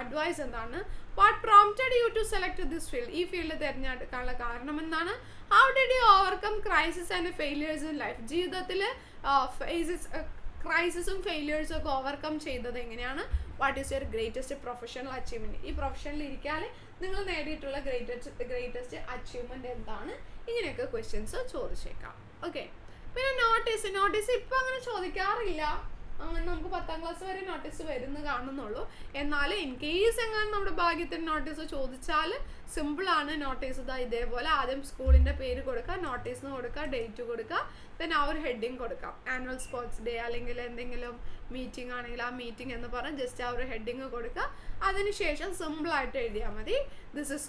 അഡ്വൈസ് എന്താണ്? What prompted you to select this field? ഈ ഫീൽഡ് തിരഞ്ഞെടുക്കാനുള്ള കാരണം എന്താണ്? How did you overcome crisis and failures in life? ജീവിതത്തിൽ ക്രൈസിസും ഫെയിലിയേഴ്സും ഒക്കെ ഓവർകം ചെയ്തത് എങ്ങനെയാണ്? What is your greatest professional achievement? ഈ പ്രൊഫഷനിൽ ഇരിക്കാൻ നിങ്ങൾ നേടിയിട്ടുള്ള ഗ്രേറ്റസ്റ്റ് അച്ചീവ്മെൻറ്റ് എന്താണ്? ഇങ്ങനെയൊക്കെ ക്വസ്റ്റ്യൻസ് ചോദിച്ചേക്കാം. ഓക്കെ. പിന്നെ നോട്ടീസ് ഇപ്പം അങ്ങനെ ചോദിക്കാറില്ല. അങ്ങനെ നമുക്ക് 10ാം ക്ലാസ് വരെ നോട്ടീസ് വരുന്ന കാണുന്നുള്ളൂ. എന്നാലും ഇൻ കേസ് എങ്ങാനും നമ്മുടെ ഭാഗ്യത്തിന് നോട്ടീസ് ചോദിച്ചാൽ സിമ്പിളാണ്. നോട്ടീസ് ഇതേപോലെ ആദ്യം സ്കൂളിൻ്റെ പേര് കൊടുക്കുക, നോട്ടീസിന് കൊടുക്കുക, ഡേറ്റ് കൊടുക്കുക, then ആ ഒരു ഹെഡിങ് കൊടുക്കാം. ആനുവൽ സ്പോർട്സ് ഡേ അല്ലെങ്കിൽ എന്തെങ്കിലും മീറ്റിംഗ് ആണെങ്കിൽ ആ മീറ്റിംഗ് എന്ന് പറഞ്ഞ് ജസ്റ്റ് ആ ഒരു ഹെഡിങ് കൊടുക്കുക. അതിനുശേഷം സിമ്പിളായിട്ട് എഴുതിയാൽ മതി. This is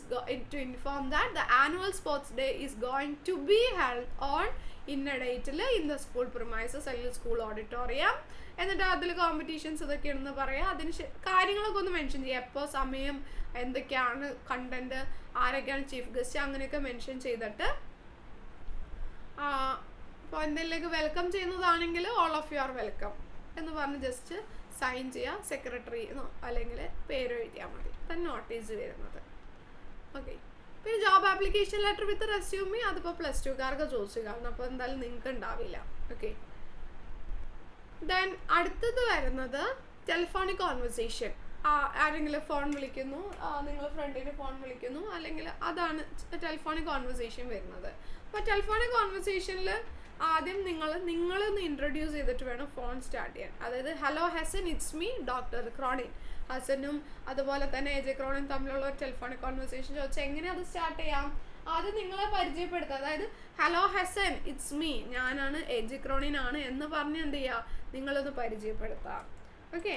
to inform that the annual sports day is going to be held on ഇന്ന ഡേറ്റിൽ ഇൻ ദ സ്കൂൾ പ്രിമൈസസ് അല്ലെങ്കിൽ സ്കൂൾ ഓഡിറ്റോറിയം. എന്നിട്ട് അതിൽ കോമ്പറ്റീഷൻസ് ഇതൊക്കെയാണെന്ന് പറയാം. അതിന് കാര്യങ്ങളൊക്കെ ഒന്ന് മെൻഷൻ ചെയ്യുക. എപ്പോൾ, സമയം, എന്തൊക്കെയാണ് കണ്ടന്റ്, ആരൊക്കെയാണ് ചീഫ് ഗസ്റ്റ്, അങ്ങനെയൊക്കെ മെൻഷൻ ചെയ്തിട്ട് ഇപ്പോൾ എന്തെങ്കിലുമൊക്കെ വെൽക്കം ചെയ്യുന്നതാണെങ്കിൽ all of you are welcome എന്ന് പറഞ്ഞ് ജസ്റ്റ് സൈൻ ചെയ്യുക. സെക്രട്ടറി എന്നോ അല്ലെങ്കിൽ പേര് എഴുതിയാൽ മതി. തന്നെ നോട്ടീസ് വരുന്നത്. ഓക്കെ. പിന്നെ ജോബ് ആപ്ലിക്കേഷൻ ലെറ്റർ വിത്ത് റെസ്യൂമി, അതിപ്പോൾ +2കാർക്ക് ചോദിച്ചു കാരണം അപ്പോൾ എന്തായാലും നിങ്ങൾക്ക് ഉണ്ടാവില്ല. ഓക്കെ. ദെൻ അടുത്തത് വരുന്നത് ടെലിഫോണിക് കോൺവെർസേഷൻ. ആരെങ്കിലും ഫോൺ വിളിക്കുന്നു, നിങ്ങൾ ഫ്രണ്ടിന് ഫോൺ വിളിക്കുന്നു, അല്ലെങ്കിൽ അതാണ് ടെലിഫോണിക് കോൺവെർസേഷൻ വരുന്നത്. അപ്പോൾ ടെലിഫോണിക് കോൺവെർസേഷനിൽ ആദ്യം നിങ്ങളൊന്ന് ഇൻട്രൊഡ്യൂസ് ചെയ്തിട്ട് വേണം ഫോൺ സ്റ്റാർട്ട് ചെയ്യാൻ. അതായത് hello Hasan, it's me doctor Cronin. ഹസനും അതുപോലെ തന്നെ AJ ക്രോണിൻ തമ്മിലുള്ള ഒരു ടെലിഫോണിക് കോൺവെർസേഷൻ ചോദിച്ചാൽ എങ്ങനെ അത് സ്റ്റാർട്ട് ചെയ്യാം? ആദ്യം നിങ്ങളെ പരിചയപ്പെടുത്തുക. അതായത് ഹലോ ഹസൻ, ഇറ്റ്സ് മീ, ഞാനാണ് AJ ക്രോണിൻ ആണ് എന്ന് പറഞ്ഞ് എന്ത് ചെയ്യുക, നിങ്ങളൊന്ന് പരിചയപ്പെടുത്താം. ഓക്കെ.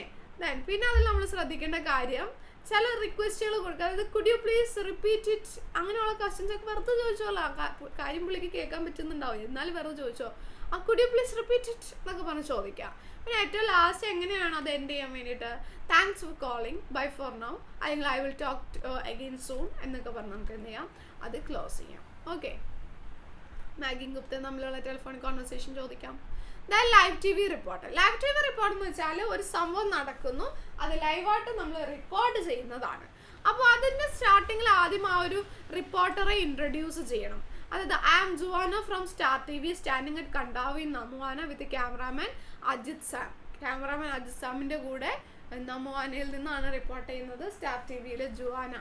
പിന്നെ അതിൽ നമ്മൾ ശ്രദ്ധിക്കേണ്ട കാര്യം ചില റിക്വസ്റ്റുകൾ കൊടുക്കുക. അതായത് could you please repeat it, അങ്ങനെയുള്ള ക്വസ്റ്റ്യൻസ് ഒക്കെ വെറുതെ ചോദിച്ചോളാം. കാര്യം പുള്ളിക്ക് കേൾക്കാൻ പറ്റുന്നുണ്ടാവും, എന്നാലും വെറുതെ ചോദിച്ചോ. Could you please repeat it എന്നൊക്കെ പറഞ്ഞ് ചോദിക്കാം. പിന്നെ ഏറ്റവും ലാസ്റ്റ് എങ്ങനെയാണ് അത് എൻഡ് ചെയ്യാൻ വേണ്ടിയിട്ട് thanks for calling, bye for now, അല്ലെങ്കിൽ I will talk again soon എന്നൊക്കെ പറഞ്ഞ് നമുക്ക് എന്ത് ചെയ്യാം, അത് ക്ലോസ് ചെയ്യാം. ഓക്കെ. മാഗിയും ഗുപ്തയും തമ്മിലുള്ള ടെലിഫോണിക് കോൺവെർസേഷൻ ചോദിക്കാം. Live TV report. Live TV report എന്ന് വെച്ചാൽ ഒരു സംഭവം നടക്കുന്നു, അത് ലൈവായിട്ട് നമ്മൾ റിപ്പോർട്ട് ചെയ്യുന്നതാണ്. അപ്പോൾ അതിൻ്റെ സ്റ്റാർട്ടിങ്ങിൽ ആദ്യം ആ ഒരു റിപ്പോർട്ടറെ ഇൻട്രൊഡ്യൂസ് ചെയ്യണം. അതായത് I am Juana from star TV standing at Kandav in Namuana with cameraman Ajit Sam. Cameraman Ajit സാമിൻ്റെ കൂടെ നമുവാനയിൽ നിന്നാണ് റിപ്പോർട്ട് ചെയ്യുന്നത് സ്റ്റാർ TVയിലെ ജുവാന.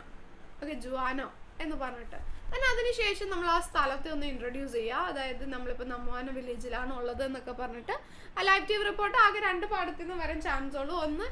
ഓക്കെ, ജുവാനോ എന്ന് പറഞ്ഞിട്ട്. പിന്നെ അതിനുശേഷം നമ്മൾ ആ സ്ഥലത്തെ ഒന്ന് ഇൻട്രൊഡ്യൂസ് ചെയ്യുക. അതായത് നമ്മളിപ്പോൾ നമുവാന വില്ലേജിലാണ് ഉള്ളത് എന്നൊക്കെ പറഞ്ഞിട്ട്. ആ ലൈവ് TV റിപ്പോർട്ട് ആകെ 2 പാടത്തിൽ നിന്ന് വരാൻ ചാൻസ് ഉള്ളൂ. ഒന്ന്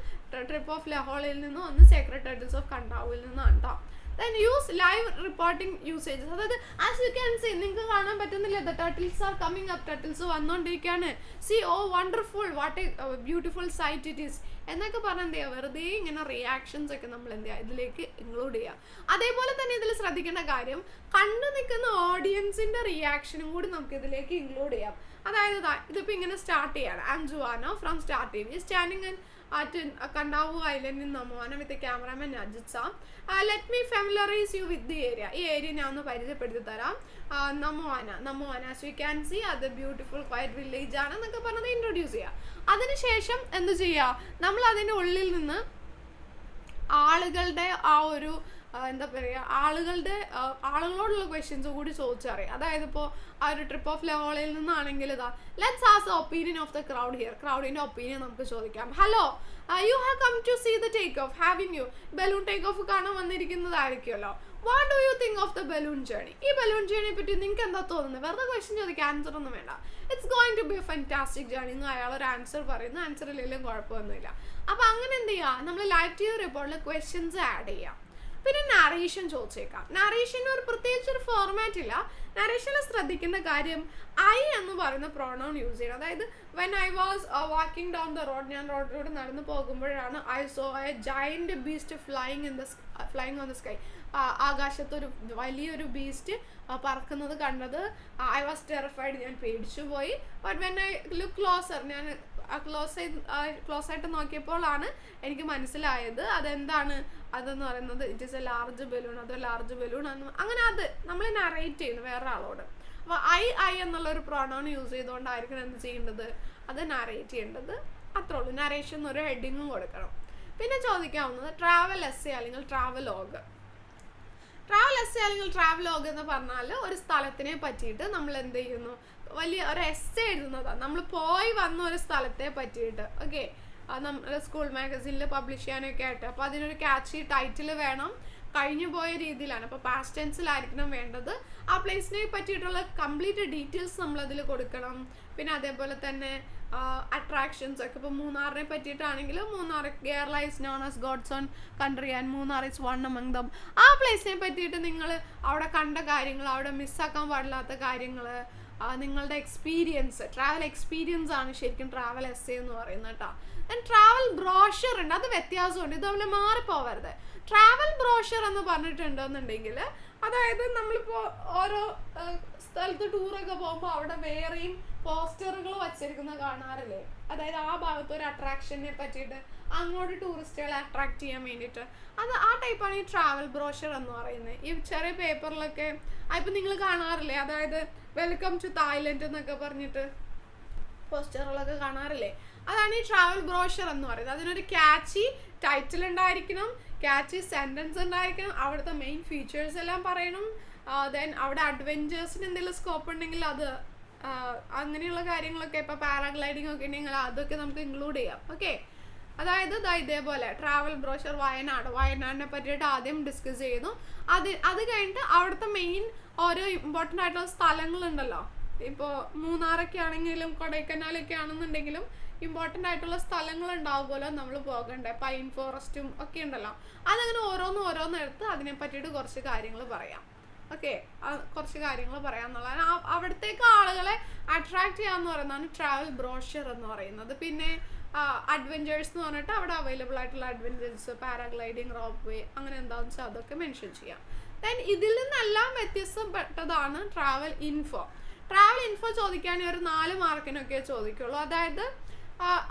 ട്രിപ്പ് ഓഫ് ലഹോളയിൽ നിന്നും ഒന്ന് സെക്രട്ടേറിയറ്റ്സ് ഓഫ് കണ്ടാവിൽ നിന്നാണ് കേട്ടോ. Then use live reporting usages. അതായത് as you can see, നിങ്ങൾക്ക് കാണാൻ പറ്റുന്നില്ല, the turtles are coming up, turtles വന്നുകൊണ്ടിരിക്കുകയാണ്. See, oh wonderful, what a beautiful sight it is എന്നൊക്കെ പറഞ്ഞാൽ എന്ത് ചെയ്യുക, വെറുതെ ഇങ്ങനെ റിയാക്ഷൻസ് ഒക്കെ നമ്മൾ എന്ത് ചെയ്യുക, ഇതിലേക്ക് ഇൻക്ലൂഡ് ചെയ്യുക. അതേപോലെ തന്നെ ഇതിൽ ശ്രദ്ധിക്കേണ്ട കാര്യം, കണ്ടു നിൽക്കുന്ന ഓഡിയൻസിൻ്റെ റിയാക്ഷനും കൂടി നമുക്ക് ഇതിലേക്ക് ഇൻക്ലൂഡ് ചെയ്യാം. അതായത് ഇതിപ്പോൾ ഇങ്ങനെ സ്റ്റാർട്ട് ചെയ്യാണ്. I am Juana from star TV standing at Kandavu Island in Namoana with the cameraman Ajit Sam. Let me familiarize you with the area. ഈ ഏരിയ ഞാൻ ഒന്ന് പരിചയപ്പെടുത്തി തരാം. നമുവാന as you can see അത് ബ്യൂട്ടിഫുൾ ക്വയറ്റ് വില്ലേജ് ആണ് എന്നൊക്കെ പറഞ്ഞത് introduce ചെയ്യുക. അതിനുശേഷം എന്ത് ചെയ്യുക, നമ്മൾ അതിൻ്റെ ഉള്ളിൽ നിന്ന് ആളുകളുടെ ആ ഒരു എന്താ പറയുക, ആളുകളോടുള്ള ക്വസ്റ്റ്യൻസ് കൂടി ചോദിച്ചറിയാം. അതായത് ഇപ്പോൾ ആ ഒരു ട്രിപ്പ് ഓഫ് ലഹോളയിൽ നിന്നാണെങ്കിൽ ഇതാ let's ask the opinion of the crowd here. ക്രൗഡിൻ്റെ ഒപ്പീനിയൻ നമുക്ക് ചോദിക്കാം. Hello, you have come to see the take off, haven't you? Balloon take off കാണാൻ വന്നിരിക്കുന്നതായിരിക്കുമല്ലോ. What do you think of the balloon journey? ഈ balloon ജേണിയെ പറ്റി നിങ്ങൾക്ക് എന്താ തോന്നുന്നത്? വെറുതെ ക്വസ്റ്റ്യൻ ചോദിക്കുക, ആൻസർ ഒന്നും വേണ്ട. It's going to be a fantastic journey എന്ന് അയാളൊരു ആൻസർ പറയുന്നു. ആൻസർ ഇല്ലെങ്കിലും കുഴപ്പമൊന്നുമില്ല. അപ്പോൾ അങ്ങനെ എന്ത് ചെയ്യുക, നമ്മൾ ലൈവ് ടി വി റിപ്പോർട്ടിൽ ക്വസ്റ്റ്യൻസ് ആഡ് ചെയ്യാം. പിന്നെ നറേഷൻ ചോദിച്ചേക്കാം. നറേഷന് ഒരു പ്രത്യേകിച്ച് ഒരു ഫോർമാറ്റ് ഇല്ല. നറേഷനിൽ ശ്രദ്ധിക്കേണ്ട കാര്യം ഐ എന്ന് പറയുന്ന പ്രോണൗൺ യൂസ് ചെയ്യണം. അതായത് when I was walking down the road, ഞാൻ റോഡിലൂടെ നടന്നു പോകുമ്പോഴാണ് I saw a giant beast flying on the sky. ആകാശത്തൊരു വലിയൊരു ബീസ്റ്റ് പറക്കുന്നത് കണ്ടത്. ഐ വാസ് ടെറിഫൈഡ്, ഞാൻ പേടിച്ചു പോയി. But when I look closer, ഞാൻ ക്ലോസ് ആയിട്ട് നോക്കിയപ്പോഴാണ് എനിക്ക് മനസ്സിലായത് അതെന്ന് പറയുന്നത് it is A large balloon, അതൊരു ലാർജ് ബലൂൺ എന്ന്. അങ്ങനെ അത് നമ്മൾ നറേറ്റ് ചെയ്യുന്നു വേറെ ആളോട്. അപ്പോൾ ഐ എന്നുള്ളൊരു പ്രോണൗൺ യൂസ് ചെയ്തുകൊണ്ടായിരിക്കണം എന്ത് ചെയ്യേണ്ടത്, അത് നറേറ്റ് ചെയ്യേണ്ടത്. അത്രേ ഉള്ളൂ. നറേഷൻ എന്നൊരു ഹെഡിങ്ങും കൊടുക്കണം. പിന്നെ ചോദിക്കാവുന്നത് ട്രാവൽ എസ്സേ അല്ലെങ്കിൽ ട്രാവലോഗ്. അല്ലെങ്കിൽ ട്രാവലോഗ് എന്ന് പറഞ്ഞാൽ ഒരു സ്ഥലത്തിനെ പറ്റിയിട്ട് നമ്മൾ എന്ത് ചെയ്യുന്നു, വലിയ ഒരു എസ്സേ എഴുതുന്നതാണ്. നമ്മൾ പോയി വന്ന ഒരു സ്ഥലത്തെ പറ്റിയിട്ട്. ഓക്കെ, നമ്മൾ സ്കൂൾ മാഗസീനിൽ പബ്ലിഷ് ചെയ്യാനൊക്കെ ആയിട്ട്. അപ്പോൾ അതിനൊരു ക്യാച്ചി ടൈറ്റിൽ വേണം. കഴിഞ്ഞു പോയ രീതിയിലാണ്, അപ്പോൾ പാസ്റ്റ് ടെൻസിലായിരിക്കണം വേണ്ടത്. ആ പ്ലേസിനെ പറ്റിയിട്ടുള്ള കംപ്ലീറ്റ് ഡീറ്റെയിൽസ് നമ്മളതിൽ കൊടുക്കണം. പിന്നെ അതേപോലെ തന്നെ അട്രാക്ഷൻസ് ഒക്കെ. ഇപ്പോൾ മൂന്നാറിനെ പറ്റിയിട്ടാണെങ്കിൽ Munnar, Kerala is known as God's own country and Munnar is one among them. ആ പ്ലേസിനെ പറ്റിയിട്ട് നിങ്ങൾ അവിടെ കണ്ട കാര്യങ്ങൾ, അവിടെ മിസ്സാക്കാൻ പാടില്ലാത്ത കാര്യങ്ങൾ, നിങ്ങളുടെ എക്സ്പീരിയൻസ്, ട്രാവൽ എക്സ്പീരിയൻസ് ആണ് ശരിക്കും ട്രാവൽ എസ്സേ എന്ന് പറയുന്നത് കേട്ടോ. ദെൻ ട്രാവൽ ബ്രോഷർ ഉണ്ട്, അത് വ്യത്യാസമുണ്ട്, ഇത് തമ്മിൽ മാറിപ്പോവരുത്. ട്രാവൽ ബ്രോഷർ എന്ന് പറഞ്ഞിട്ടുണ്ടെന്നുണ്ടെങ്കിൽ അതായത് നമ്മളിപ്പോൾ ഓരോ സ്ഥലത്ത് ടൂറൊക്കെ പോകുമ്പോൾ അവിടെ വേറെയും പോസ്റ്ററുകൾ വച്ചിരിക്കുന്നത് കാണാറില്ലേ? അതായത് ആ ഭാഗത്ത് ഒരു അട്രാക്ഷനെ പറ്റിയിട്ട് അങ്ങോട്ട് ടൂറിസ്റ്റുകളെ അട്രാക്ട് ചെയ്യാൻ വേണ്ടിയിട്ട് ആ ടൈപ്പാണ് ഈ ട്രാവൽ ബ്രോഷർ എന്ന് പറയുന്നത്. ഈ ചെറിയ പേപ്പറിലൊക്കെ ഇപ്പം നിങ്ങൾ കാണാറില്ലേ? അതായത് വെൽക്കം ടു തായ്ലൻഡ് എന്നൊക്കെ പറഞ്ഞിട്ട് പോസ്റ്ററുകളൊക്കെ കാണാറില്ലേ? അതാണ് ഈ ട്രാവൽ ബ്രോഷർ എന്ന് പറയുന്നത്. അതിനൊരു ക്യാച്ചി ടൈറ്റിൽ ഉണ്ടായിരിക്കണം, ക്യാച്ചി സെൻറ്റൻസ് ഉണ്ടായിരിക്കണം, അവിടുത്തെ മെയിൻ ഫീച്ചേഴ്സ് എല്ലാം പറയണം. ദെൻ അവിടെ അഡ്വെഞ്ചേഴ്സിന് എന്തെങ്കിലും സ്കോപ്പ് ഉണ്ടെങ്കിൽ അത്, അങ്ങനെയുള്ള കാര്യങ്ങളൊക്കെ, ഇപ്പോൾ പാരാഗ്ലൈഡിങ് ഒക്കെ ഉണ്ടെങ്കിൽ അതൊക്കെ നമുക്ക് ഇൻക്ലൂഡ് ചെയ്യാം. ഓക്കെ, അതായത് ഇതേപോലെ ട്രാവൽ ബ്രോഷർ വയനാടിനെ പറ്റിയിട്ട് ആദ്യം ഡിസ്കസ് ചെയ്യുന്നു. അത് കഴിഞ്ഞിട്ട് അവിടുത്തെ മെയിൻ ഓരോ ഇമ്പോർട്ടൻ്റ് ആയിട്ടുള്ള സ്ഥലങ്ങളുണ്ടല്ലോ. ഇപ്പോൾ മൂന്നാറൊക്കെ ആണെങ്കിലും കൊടൈക്കനാലൊക്കെ ആണെന്നുണ്ടെങ്കിലും ഇമ്പോർട്ടൻ്റ് ആയിട്ടുള്ള സ്ഥലങ്ങൾ ഉണ്ടാവുമല്ലോ നമ്മൾ പോകണ്ടേ, പൈൻ ഫോറസ്റ്റും ഒക്കെ ഉണ്ടല്ലോ. അതങ്ങനെ ഓരോന്നെടുത്ത് അതിനെ പറ്റിയിട്ട് കുറച്ച് കാര്യങ്ങൾ പറയാം. ഓക്കെ, കുറച്ച് കാര്യങ്ങൾ പറയാമെന്നുള്ളതാണ്. അവിടത്തേക്ക് ആളുകളെ അട്രാക്ട് ചെയ്യാന്ന് പറയുന്നതാണ് ട്രാവൽ ബ്രോഷർ എന്ന് പറയുന്നത്. പിന്നെ അഡ്വെഞ്ചേഴ്സ് എന്ന് പറഞ്ഞിട്ട് അവിടെ അവൈലബിൾ ആയിട്ടുള്ള അഡ്വെഞ്ചേഴ്സ്, പാരാഗ്ലൈഡിങ്, റോപ്പ് വേ, അങ്ങനെ എന്താണെന്ന് വെച്ചാൽ അതൊക്കെ മെൻഷൻ ചെയ്യാം. ദെൻ ഇതിൽ നിന്നെല്ലാം വ്യത്യസ്തപ്പെട്ടതാണ് ട്രാവൽ ഇൻഫോ. ട്രാവൽ ഇൻഫോ ചോദിക്കാൻ ഒരു 4 മാർക്കിനൊക്കെ ചോദിക്കുള്ളൂ. അതായത്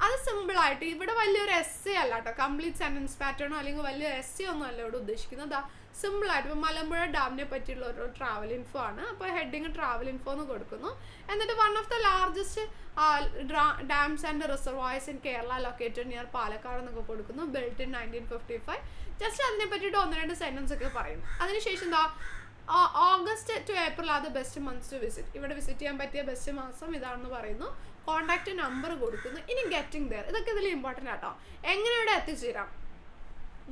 അത് സിമ്പിളായിട്ട്, ഇവിടെ വലിയൊരു എസ്സേ അല്ല കേട്ടോ, കംപ്ലീറ്റ് സെൻറ്റൻസ് പാറ്റേണോ അല്ലെങ്കിൽ വലിയൊരു എസ്സേ ഒന്നും അല്ല ഇവിടെ ഉദ്ദേശിക്കുന്നത്. സിമ്പിളായിട്ട് ഇപ്പോൾ മലമ്പുഴ ഡാമിനെ പറ്റിയുള്ള ഒരു ട്രാവൽ ഇൻഫോ ആണ്. അപ്പോൾ ഹെഡിങ് ട്രാവൽ ഇൻഫോ എന്ന് കൊടുക്കുന്നു. എന്നിട്ട് one of the largest dams and reservoirs in Kerala located near Palakkad എന്നൊക്കെ കൊടുക്കുന്നു, ബിൽറ്റ് ഇൻ 1955. ജസ്റ്റ് അതിനെ പറ്റിയിട്ട് 1-2 സെൻറ്റൻസ് ഒക്കെ പറയുന്നു. അതിനുശേഷം August to April are the best months to visit. ഇവിടെ വിസിറ്റ് ചെയ്യാൻ പറ്റിയ ബെസ്റ്റ് മാസം ഇതാണെന്ന് പറയുന്നു. കോൺടാക്ട് നമ്പർ കൊടുക്കുന്നു. ഇനി ഗെറ്റിംഗ് ദെയർ, ഇതൊക്കെ ഇതിൽ ഇമ്പോർട്ടൻ്റ് ആട്ടോ. എങ്ങനെ ഇവിടെ എത്തിച്ചേരാം?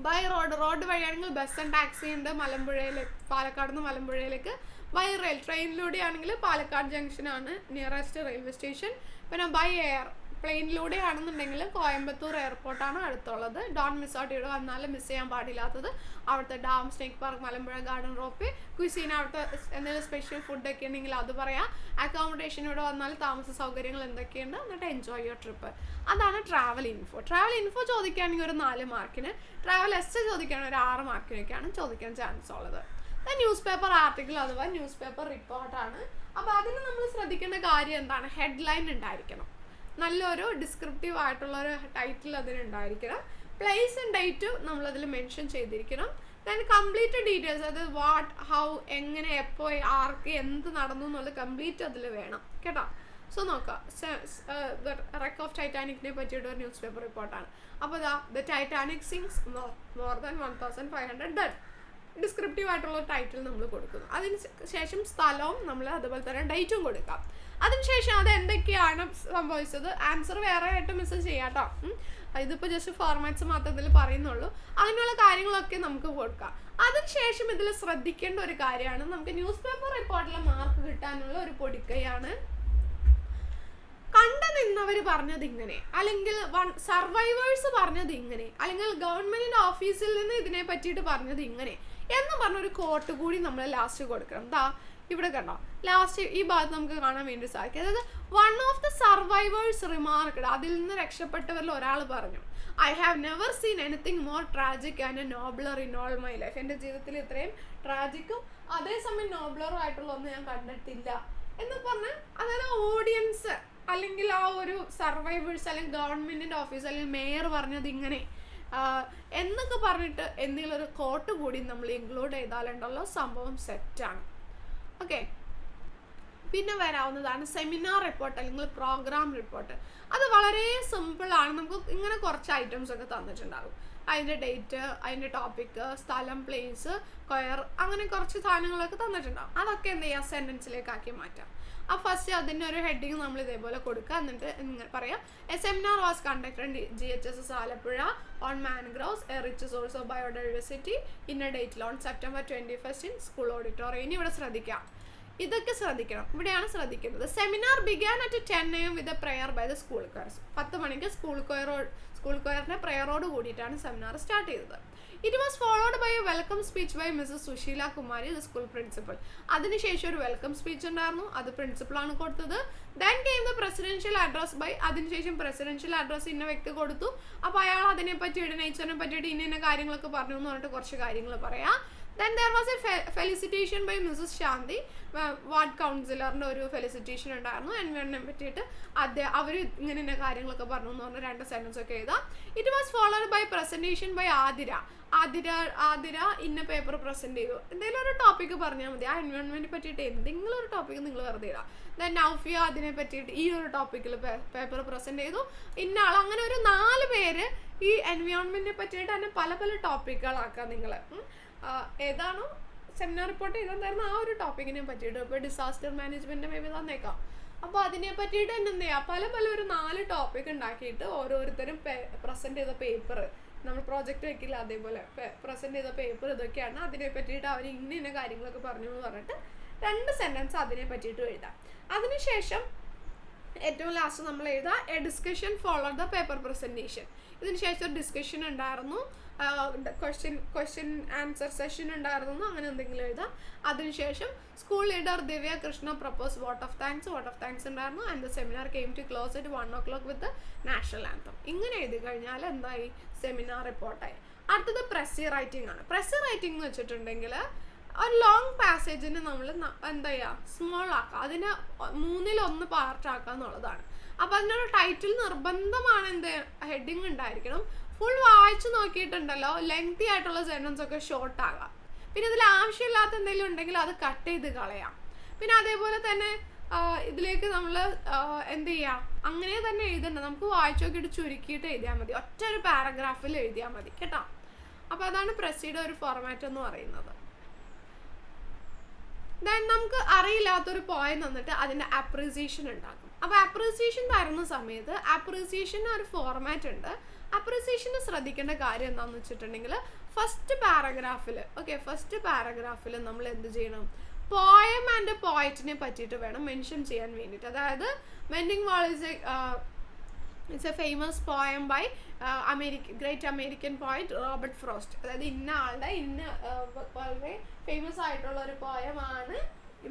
ബൈ റോഡ് വഴിയാണെങ്കിൽ ബസ് ആൻഡ് ടാക്സി ഉണ്ട് പാലക്കാട് നിന്ന് മലമ്പുഴയിലേക്ക്. ബൈ റെയിൽ, ട്രെയിനിലൂടെ ആണെങ്കിൽ പാലക്കാട് ജംഗ്ഷനാണ് നിയറസ്റ്റ് റെയിൽവേ സ്റ്റേഷൻ. പിന്നെ ബൈ എയർ, പ്ലെയിനിലൂടെ ആണെന്നുണ്ടെങ്കിൽ കോയമ്പത്തൂർ എയർപോർട്ടാണ് അടുത്തുള്ളത്. Don't miss out. ഇവിടെ വന്നാലും മിസ് ചെയ്യാൻ പാടില്ലാത്തത് അവിടുത്തെ dam, snake park, Malampuzha garden, rope, cuisine, അവിടുത്തെ എന്തെങ്കിലും സ്പെഷ്യൽ ഫുഡൊക്കെ ഉണ്ടെങ്കിൽ അത് പറയാം. അക്കോമഡേഷൻ, ഇവിടെ വന്നാൽ താമസ സൗകര്യങ്ങൾ എന്തൊക്കെയുണ്ട്, എന്നിട്ട് എൻജോയ് യുവർ ട്രിപ്പ്. അതാണ് ട്രാവൽ ഇൻഫോ. ട്രാവൽ ഇൻഫോ ചോദിക്കുകയാണെങ്കിൽ ഒരു 4 മാർക്കിന്, ട്രാവൽ എസ്സേ ചോദിക്കുകയാണെങ്കിൽ ഒരു 6 മാർക്കിനൊക്കെയാണ് ചോദിക്കാൻ ചാൻസ് ഉള്ളത്. ന്യൂസ് പേപ്പർ ആർട്ടിക്കിൾ അഥവാ ന്യൂസ് പേപ്പർ റിപ്പോർട്ടാണ്. അപ്പോൾ അതിന് നമ്മൾ ശ്രദ്ധിക്കേണ്ട കാര്യം എന്താണ്? ഹെഡ്ലൈൻ ഉണ്ടായിരിക്കണം, നല്ലൊരു ഡിസ്ക്രിപ്റ്റീവ് ആയിട്ടുള്ള ഒരു ടൈറ്റിൽ അതിനുണ്ടായിരിക്കണം. പ്ലേസ് ആൻഡ് ഡേറ്റ് നമ്മളതിൽ മെൻഷൻ ചെയ്തിരിക്കണം. ദെൻ കംപ്ലീറ്റ് ഡീറ്റെയിൽസ്, അത് വാട്ട്, ഹൗ, എങ്ങനെ, എപ്പോൾ, ആർക്ക്, എന്ത് നടന്നു എന്നുള്ളത് കംപ്ലീറ്റ് അതിൽ വേണം കേട്ടോ. സോ നോക്കാം, റെക്ക് ഓഫ് ടൈറ്റാനിക്കിനെ പറ്റിയിട്ട് ഒരു ന്യൂസ് പേപ്പർ റിപ്പോർട്ടാണ്. അപ്പോൾ the Titanic sings more than 1500 dead. Descriptive ആയിട്ടുള്ള ടൈറ്റിൽ നമ്മൾ കൊടുക്കുന്നു. അതിന് ശേഷം സ്ഥലവും നമ്മൾ അതുപോലെ തന്നെ ഡേറ്റും കൊടുക്കാം. അതിനുശേഷം അത് എന്തൊക്കെയാണ് സംഭവിച്ചത് ആൻസർ വേറെ ആയിട്ട് മെസ്സേജ് ചെയ്യാം കേട്ടോ. ഇതിപ്പോൾ ജസ്റ്റ് ഫോർമാറ്റ്സ് മാത്രം ഇതിൽ പറയുന്നുള്ളൂ. അങ്ങനെയുള്ള കാര്യങ്ങളൊക്കെ നമുക്ക് കൊടുക്കാം. അതിനുശേഷം ഇതിൽ ശ്രദ്ധിക്കേണ്ട ഒരു കാര്യമാണ്, നമുക്ക് ന്യൂസ് പേപ്പർ റിപ്പോർട്ടിലെ മാർക്ക് കിട്ടാനുള്ള ഒരു പൊടിക്കൈയാണ് കണ്ടു നിന്നവർ പറഞ്ഞത് ഇങ്ങനെ, അല്ലെങ്കിൽ സർവൈവേഴ്സ് പറഞ്ഞത് ഇങ്ങനെ, അല്ലെങ്കിൽ ഗവൺമെന്റിന്റെ ഓഫീസിൽ നിന്ന് ഇതിനെ പറ്റിയിട്ട് പറഞ്ഞത് ഇങ്ങനെ എന്ന് പറഞ്ഞൊരു കോട്ട് കൂടി നമ്മൾ ലാസ്റ്റ് കൊടുക്കണം. ഇവിടെ കണ്ടോ, ലാസ്റ്റ് ഈ ഭാഗത്ത് നമുക്ക് കാണാൻ വേണ്ടി സാധിക്കും. അതായത് വൺ ഓഫ് ദ സർവൈവേഴ്സ് റിമാർക്ക്ഡ്, അതിൽ നിന്ന് രക്ഷപ്പെട്ടവരിൽ ഒരാൾ പറഞ്ഞു, I have never seen anything more tragic and nobler in all my life. എൻ്റെ ജീവിതത്തിൽ ഇത്രയും ട്രാജിക്കും അതേസമയം നോബ്ലറും ആയിട്ടുള്ള ഒന്നും ഞാൻ കണ്ടിട്ടില്ല എന്ന് പറഞ്ഞാൽ, അതായത് ഓഡിയൻസ് അല്ലെങ്കിൽ ആ ഒരു സർവൈവേഴ്സ് അല്ലെങ്കിൽ ഗവൺമെന്റിന്റെ ഓഫീസ് അല്ലെങ്കിൽ മേയർ പറഞ്ഞത് ഇങ്ങനെ എന്നൊക്കെ പറഞ്ഞിട്ട് എന്തെങ്കിലും ഒരു കോട്ട് കൂടി നമ്മൾ ഇൻക്ലൂഡ് ചെയ്താലുണ്ടല്ലോ സംഭവം സെറ്റാണ്. ഓക്കെ, പിന്നെ വരാവുന്നതാണ് സെമിനാർ റിപ്പോർട്ട് അല്ലെങ്കിൽ പ്രോഗ്രാം റിപ്പോർട്ട്. അത് വളരെ സിമ്പിളാണ്. നമുക്ക് ഇങ്ങനെ കുറച്ച് ഐറ്റംസ് ഒക്കെ തന്നിട്ടുണ്ടാകും. അതിൻ്റെ ഡേറ്റ്, അതിൻ്റെ ടോപ്പിക്ക്, സ്ഥലം, പ്ലേസ്, സ്ക്വയർ, അങ്ങനെ കുറച്ച് സാധനങ്ങളൊക്കെ തന്നിട്ടുണ്ടാകും. അതൊക്കെ എന്ത് ചെയ്യുക, സെൻറ്റൻസിലേക്ക് ആക്കി മാറ്റാം. ആ ഫസ്റ്റ് അതിൻ്റെ ഒരു ഹെഡിങ് നമ്മൾ ഇതേപോലെ കൊടുക്കുക. എന്നിട്ട് ഇങ്ങനെ പറയാം, a seminar was conducted GHSS Alappuzha on mangroves a rich source of biodiversity in a ഡേറ്റിൽ on September 21 in school auditorium. ഇനി ഇവിടെ ശ്രദ്ധിക്കാം, ഇതൊക്കെ ശ്രദ്ധിക്കണം, ഇവിടെയാണ് ശ്രദ്ധിക്കുന്നത്. Seminar began at 10 AM with a prayer by the school choirs. 10 മണിക്ക് സ്കൂൾ കൊയറിന്റെ പ്രെയറോട് കൂടിയിട്ടാണ് സെമിനാർ സ്റ്റാർട്ട് ചെയ്തത്. It was followed by a welcome speech by Mrs Susheela Kumari, the school principal. അതിനുശേഷം ഒരു വെൽക്കം സ്പീച്ച് ഉണ്ടായിരുന്നു, അത് പ്രിൻസിപ്പളാണ് കൊടുത്തത്. Then came the presidential address by, അതിനുശേഷം പ്രസിഡൻഷ്യൽ അഡ്രസ് ഇന്ന വ്യക്തി കൊടുത്തു. അപ്പോൾ അയാൾ അതിനെപ്പറ്റി നേച്ചറിനെ പറ്റിയിട്ട് ഇന്ന കാര്യങ്ങളൊക്കെ പറഞ്ഞു എന്ന് പറഞ്ഞിട്ട് കുറച്ച് കാര്യങ്ങൾ പറയാം. Then there was a felicitation by Mrs. Shanti, ward കൗൺസിലറിൻ്റെ ഒരു ഫെലിസിറ്റേഷൻ ഉണ്ടായിരുന്നു. എൻവയോൺമെൻറ്റിനെ പറ്റിയിട്ട് അവർ ഇങ്ങനെ കാര്യങ്ങളൊക്കെ പറഞ്ഞു എന്ന് പറഞ്ഞാൽ 2 സെൻറ്റൻസ് ഒക്കെ എഴുതാം. It was followed by presentation by Athira ഇന്ന പേപ്പർ പ്രസൻറ്റ് ചെയ്തു. എന്തെങ്കിലും ഒരു ടോപ്പിക്ക് പറഞ്ഞാൽ മതി. ആ എൻവയോൺമെൻറ്റിനെ പറ്റിയിട്ട് എന്തെങ്കിലും ഒരു ടോപ്പിക്ക് നിങ്ങൾ വെറുതെ ഇടാം. ദെൻ നൗഫിയ അതിനെ പറ്റിയിട്ട് ഈ ഒരു ടോപ്പിക്കിൽ പേപ്പർ പ്രസൻറ്റ് ചെയ്തു. ഇന്ന ആൾ, അങ്ങനെ ഒരു 4 പേര് ഈ എൻവയോൺമെൻറ്റിനെ പറ്റിയിട്ട് തന്നെ പല പല ടോപ്പിക്കുകളാക്കാം. നിങ്ങൾ ഏതാണോ സെമിനാർ റിപ്പോർട്ട് ചെയ്തിട്ടുണ്ടായിരുന്നു ആ ഒരു ടോപ്പിക്കിനെ പറ്റിയിട്ട്, ഇപ്പോൾ ഡിസാസ്റ്റർ മാനേജ്മെൻറ്റ് മേ ബി തന്നേക്കാം. അപ്പോൾ അതിനെ പറ്റിയിട്ട് തന്നെ എന്ത് ചെയ്യുക, പല ഒരു 4 ടോപ്പിക് ഉണ്ടാക്കിയിട്ട് ഓരോരുത്തരും പ്രസൻറ്റ് ചെയ്ത പേപ്പർ, നമ്മൾ പ്രോജക്റ്റ് വെക്കില്ല അതേപോലെ പ്രസൻറ്റ് ചെയ്ത പേപ്പർ ഇതൊക്കെയാണ്. അതിനെ പറ്റിയിട്ട് അവർ ഇന്ന കാര്യങ്ങളൊക്കെ പറഞ്ഞു എന്ന് പറഞ്ഞിട്ട് 2 സെൻറ്റൻസ് അതിനെ പറ്റിയിട്ട് എഴുതാം. അതിനുശേഷം ഏറ്റവും ലാസ്റ്റ് നമ്മൾ എഴുതാം, A discussion follow the paper presentation. ഇതിന് ശേഷം ഒരു ഡിസ്കഷൻ ഉണ്ടായിരുന്നു, ക്വസ്റ്റ്യൻ ആൻസർ സെഷൻ ഉണ്ടായിരുന്നു, അങ്ങനെ എന്തെങ്കിലും എഴുതാം. അതിനുശേഷം school leader Divya Krishna propose vote of thanks ഉണ്ടായിരുന്നു. And the seminar came to close at 1 o'clock with national anthem. ഇങ്ങനെ എഴുതി കഴിഞ്ഞാൽ എന്തായി, സെമിനാർ റിപ്പോർട്ടായി. അടുത്തത് പ്രസി റൈറ്റിംഗ് ആണ്. പ്രസി റൈറ്റിംഗ് എന്ന് വെച്ചിട്ടുണ്ടെങ്കിൽ ഒരു ലോങ് പാസേജിന് നമ്മൾ എന്താ ചെയ്യുക, സ്മോൾ ആക്കുക, അതിനെ 3-1 പാർട്ടാക്കുക എന്നുള്ളതാണ്. അപ്പോൾ അതിനൊരു ടൈറ്റിൽ നിർബന്ധമാണ്, എന്ത് ഹെഡിങ് ഉണ്ടായിരിക്കണം. ഫുൾ വായിച്ചു നോക്കിയിട്ടുണ്ടല്ലോ ലെങ്തി ആയിട്ടുള്ള സെൻറ്റൻസ് ഒക്കെ ഷോർട്ട് ആകാം. പിന്നെ ഇതിൽ ആവശ്യമില്ലാത്ത എന്തെങ്കിലും ഉണ്ടെങ്കിൽ അത് കട്ട് ചെയ്ത് കളയാം. പിന്നെ അതേപോലെ തന്നെ ഇതിലേക്ക് നമ്മൾ എന്ത് ചെയ്യുക, അങ്ങനെ തന്നെ എഴുതണ്ട, നമുക്ക് വായിച്ചു നോക്കിയിട്ട് ചുരുക്കിയിട്ട് എഴുതിയാൽ മതി, ഒറ്റ ഒരു പാരഗ്രാഫിൽ എഴുതിയാൽ മതി കേട്ടോ. അപ്പോൾ അതാണ് പ്രസിയുടെ ഒരു ഫോർമാറ്റ് എന്ന് പറയുന്നത്. ദെൻ നമുക്ക് അറിയില്ലാത്തൊരു പോയിന്റ് തന്നിട്ട് അതിൻ്റെ അപ്രീസിയേഷൻ ഉണ്ടാക്കും. അപ്പോൾ അപ്രീസിയേഷൻ തരുന്ന സമയത്ത് അപ്രീസിയേഷന് ഒരു ഫോർമാറ്റ് ഉണ്ട്. അപ്രീസിയേഷന് ശ്രദ്ധിക്കേണ്ട കാര്യം എന്താണെന്ന് വെച്ചിട്ടുണ്ടെങ്കിൽ ഫസ്റ്റ് പാരഗ്രാഫിൽ നമ്മൾ എന്ത് ചെയ്യണം, പോയം ആൻഡ് പോയറ്റിനെ പറ്റിയിട്ട് വേണം മെൻഷൻ ചെയ്യാൻ വേണ്ടിയിട്ട്. അതായത് mending wall it's a famous poem by great American poet Robert Frost. അതായത് ഇന്ന ആളുടെ വളരെ ഫേമസ് ആയിട്ടുള്ള ഒരു പോയമാണ്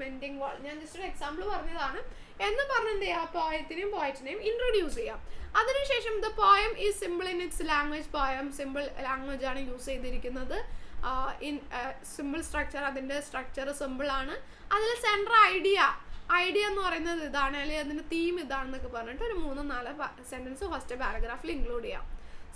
വെൻഡിങ് വാൾ. ഞാൻ ജസ്റ്റ് ഒരു എക്സാമ്പിൾ പറഞ്ഞതാണ് എന്ന് പറഞ്ഞ് എന്ത് ചെയ്യുക, പോയറ്റിനെയും ഇൻട്രൊഡ്യൂസ് ചെയ്യാം. അതിനുശേഷം the poem is simple in its language. Poem simple language ആണ് യൂസ് ചെയ്തിരിക്കുന്നത്. ഇൻ സിമ്പിൾ സ്ട്രക്ചർ, അതിൻ്റെ സ്ട്രക്ചർ സിമ്പിൾ ആണ്. അതിൽ സെൻട്രൽ ഐഡിയ എന്ന് പറയുന്നത് ഇതാണ്, അല്ലെങ്കിൽ അതിൻ്റെ തീം ഇതാണെന്നൊക്കെ പറഞ്ഞിട്ട് ഒരു 3-4 സെൻറ്റൻസ് ഫസ്റ്റ് പാരഗ്രാഫിൽ ഇൻക്ലൂഡ് ചെയ്യാം.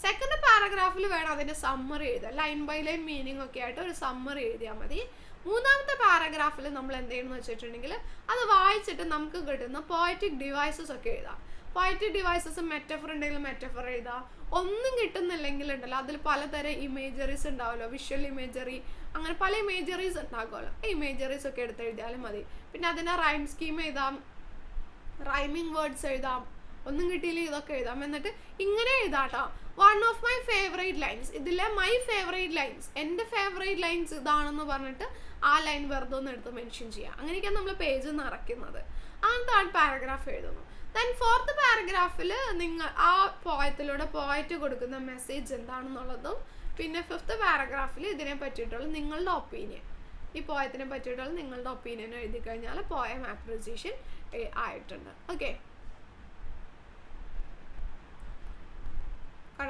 സെക്കൻഡ് പാരഗ്രാഫിൽ വേണം അതിൻ്റെ സമ്മറി എഴുതാം, ലൈൻ ബൈ ലൈൻ മീനിങ് ഒക്കെ ആയിട്ട് ഒരു സമ്മറി എഴുതിയാൽ മതി. 3ാമത്തെ പാരഗ്രാഫിൽ നമ്മൾ എന്ത് ചെയ്യണമെന്ന് വെച്ചിട്ടുണ്ടെങ്കിൽ അത് വായിച്ചിട്ട് നമുക്ക് കിട്ടുന്ന പോയറ്റിക് ഡിവൈസസ് ഒക്കെ എഴുതാം. പോയറ്റിക് ഡിവൈസസ് മെറ്റഫർ ഉണ്ടെങ്കിൽ മെറ്റഫർ എഴുതാം. ഒന്നും കിട്ടുന്നില്ലെങ്കിൽ ഉണ്ടല്ലോ അതിൽ പലതരം ഇമേജറീസ് ഉണ്ടാവുമല്ലോ, വിഷ്വൽ ഇമേജറി, അങ്ങനെ പല ഇമേജറീസ് ഉണ്ടാകുമല്ലോ. ഈ ഇമേജറീസ് ഒക്കെ എടുത്ത് എഴുതിയാലും മതി. പിന്നെ അതിനെ റൈം സ്കീം എഴുതാം, റൈമിങ് വേർഡ്സ് എഴുതാം, ഒന്നും കിട്ടിയില്ലെങ്കിൽ ഇതൊക്കെ എഴുതാം. എന്നിട്ട് ഇങ്ങനെ എഴുതാട്ടോ, one of my favourite lines, ഇതിലെ മൈ ഫേവറേറ്റ് ലൈൻസ്, എൻ്റെ ഫേവറേറ്റ് ലൈൻസ് ഇതാണെന്ന് പറഞ്ഞിട്ട് ആ ലൈൻ വെറുതെ ഒന്ന് എടുത്ത് മെൻഷൻ ചെയ്യാം. അങ്ങനെയൊക്കെയാണ് നമ്മൾ പേജ് നിറയ്ക്കുന്നത്. അങ്ങനത്തെ പാരഗ്രാഫ് എഴുതുന്നു. ദെൻ ഫോർത്ത് പാരഗ്രാഫിൽ നിങ്ങൾ ആ പോയത്തിലൂടെ പോയറ്റ് കൊടുക്കുന്ന മെസ്സേജ് എന്താണെന്നുള്ളതും, പിന്നെ ഫിഫ്ത്ത് പാരഗ്രാഫിൽ ഇതിനെ പറ്റിയിട്ടുള്ള നിങ്ങളുടെ ഒപ്പീനിയൻ, ഈ പോയത്തിനെ പറ്റിയിട്ടുള്ള നിങ്ങളുടെ ഒപ്പീനിയൻ എഴുതി കഴിഞ്ഞാൽ പോയം അപ്രിസിയേഷൻ ആയിട്ടുണ്ട്. Okay.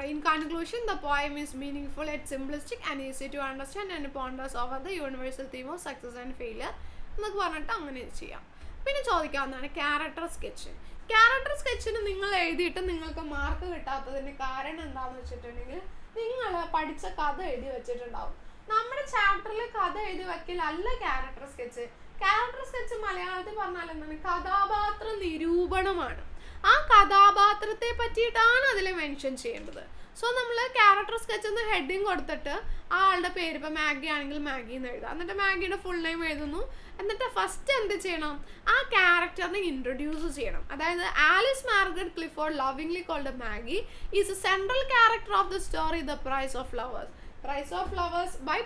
In conclusion, the poem is meaningful yet simplistic and easy to understand and ponders over the universal theme of success and failure എന്നൊക്കെ പറഞ്ഞിട്ട് അങ്ങനെ ചെയ്യാം. പിന്നെ ചോദിക്കാവുന്നതാണ് ക്യാരക്ടർ സ്കെച്ച്. ക്യാരക്ടർ സ്കെച്ചിന് നിങ്ങൾ എഴുതിയിട്ട് നിങ്ങൾക്ക് മാർക്ക് കിട്ടാത്തതിൻ്റെ കാരണം എന്താണെന്ന് വെച്ചിട്ടുണ്ടെങ്കിൽ നിങ്ങൾ പഠിച്ച കഥ എഴുതി വെച്ചിട്ടുണ്ടാവും. നമ്മുടെ ചാപ്റ്ററിൽ കഥ എഴുതി വെക്കലല്ല ക്യാരക്ടർ സ്കെച്ച്. ക്യാരക്ടർ സ്കെച്ച് മലയാളത്തിൽ പറഞ്ഞാൽ എന്താണ്? കഥാപാത്ര നിരൂപണമാണ്. ആ കഥാപാത്രത്തെ പറ്റിയിട്ടാണ് അതിൽ മെൻഷൻ ചെയ്യേണ്ടത്. സോ നമ്മൾ ക്യാരക്ടർ സ്കെച്ച് എന്ന് ഹെഡിങ് കൊടുത്തിട്ട് ആ ആളുടെ പേര്, ഇപ്പോൾ മാഗി ആണെങ്കിൽ മാഗി എന്ന് എഴുതാം. എന്നിട്ട് മാഗിയുടെ ഫുൾ നെയിം എഴുതുന്നു. എന്നിട്ട് ഫസ്റ്റ് എന്ത് ചെയ്യണം? ആ ക്യാരക്ടറിനെ ഇൻട്രൊഡ്യൂസ് ചെയ്യണം. അതായത് Alice Margaret Clifford, lovingly called Maggie, is a central character of the story the price of flowers. Price of flowers by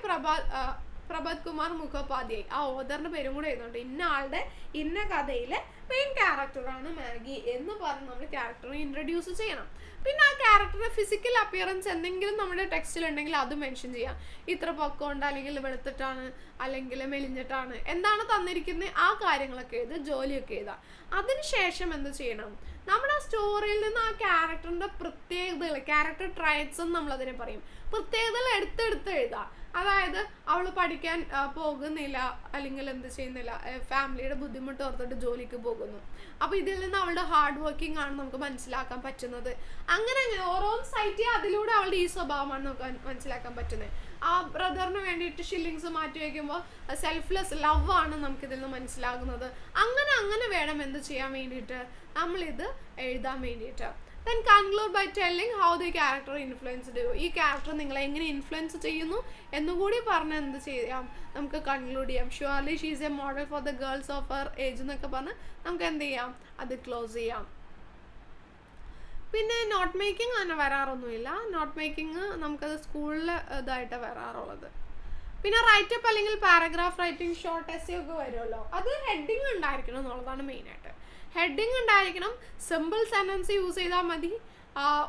Prabhat Kumar Mukhopadhyay. ആ ഓദറിന്റെ പേരും കൂടെ എഴുതുന്നുണ്ട്. ഇന്ന ആളുടെ ഇന്ന കഥയിലെ മെയിൻ ക്യാരക്ടറാണ് മാഗി എന്ന് പറഞ്ഞ് നമ്മൾ ക്യാരക്ടറിനെ ഇൻട്രൊഡ്യൂസ് ചെയ്യണം. പിന്നെ ആ ക്യാരക്ടറുടെ ഫിസിക്കൽ അപ്പിയറൻസ് എന്തെങ്കിലും നമ്മുടെ ടെക്സ്റ്റിലുണ്ടെങ്കിൽ അത് മെൻഷൻ ചെയ്യാം. ഇത്ര പൊക്കമുണ്ട്, അല്ലെങ്കിൽ വെളുത്തിട്ടാണ്, അല്ലെങ്കിൽ മെലിഞ്ഞിട്ടാണ്, എന്താണ് തന്നിരിക്കുന്നത് ആ കാര്യങ്ങളൊക്കെ എഴുതുക, ജോലിയൊക്കെ എഴുതുക. അതിനുശേഷം എന്ത് ചെയ്യണം? നമ്മുടെ സ്റ്റോറിയിൽ നിന്ന് ആ ക്യാരക്ടറിൻ്റെ പ്രത്യേകതകൾ, ക്യാരക്ടർ ട്രൈറ്റ്സ് എന്ന് നമ്മളതിനെ പറയും, പ്രത്യേകതകൾ എടുത്തെടുത്ത് എഴുതുക. അതായത് അവൾ പഠിക്കാൻ പോകുന്നില്ല, അല്ലെങ്കിൽ എന്ത് ചെയ്യുന്നില്ല, ഫാമിലിയുടെ ബുദ്ധിമുട്ട് ഓർത്തിട്ട് ജോലിക്ക് പോകുന്നു. അപ്പോൾ ഇതിൽ നിന്ന് അവളുടെ ഹാർഡ് വർക്കിംഗ് ആണ് നമുക്ക് മനസ്സിലാക്കാൻ പറ്റുന്നത്. അങ്ങനെ ഓരോന്ന് സൈറ്റ് ചെയ്യുക, അതിലൂടെ അവളുടെ ഈ സ്വഭാവമാണ് നമുക്ക് മനസ്സിലാക്കാൻ പറ്റുന്നത്. ആ ബ്രദറിന് വേണ്ടിയിട്ട് ഷില്ലിങ്സ് മാറ്റി വയ്ക്കുമ്പോൾ സെൽഫ്ലെസ് ലവ് ആണ് നമുക്കിതിൽ നിന്ന് മനസ്സിലാകുന്നത്. അങ്ങനെ വേണം എന്ത് ചെയ്യാൻ വേണ്ടിയിട്ട്, നമ്മളിത് എഴുതാൻ വേണ്ടിയിട്ട്. Then conclude by telling how the character influenced you. ഈ ക്യാരക്ടർ നിങ്ങളെ എങ്ങനെ ഇൻഫ്ലുവൻസ് ചെയ്യുന്നു എന്നുകൂടി പറഞ്ഞ് എന്ത് ചെയ്യാം, നമുക്ക് കൺക്ലൂഡ് ചെയ്യാം. Surely she is A model for the girls of her age എന്നൊക്കെ പറഞ്ഞ് നമുക്ക് എന്ത് ചെയ്യാം, അത് ക്ലോസ് ചെയ്യാം. പിന്നെ നോട്ട് മേക്കിംഗ് അങ്ങനെ വരാറൊന്നുമില്ല. നോട്ട് മേക്കിംഗ് നമുക്കത് സ്കൂളിൽ ഇതായിട്ട് വരാറുള്ളത്. പിന്നെ റൈറ്റപ്പ് അല്ലെങ്കിൽ പാരഗ്രാഫ് റൈറ്റിംഗ്, ഷോർട്ട് എസ്സേ ഒക്കെ വരുമല്ലോ, അത് ഹെഡിങ് ഉണ്ടായിരിക്കണം എന്നുള്ളതാണ് മെയിനായിട്ട്. ഹെഡിങ് ഉണ്ടായിരിക്കണം. സിമ്പിൾ സെൻറ്റൻസ് യൂസ് ചെയ്താൽ മതി.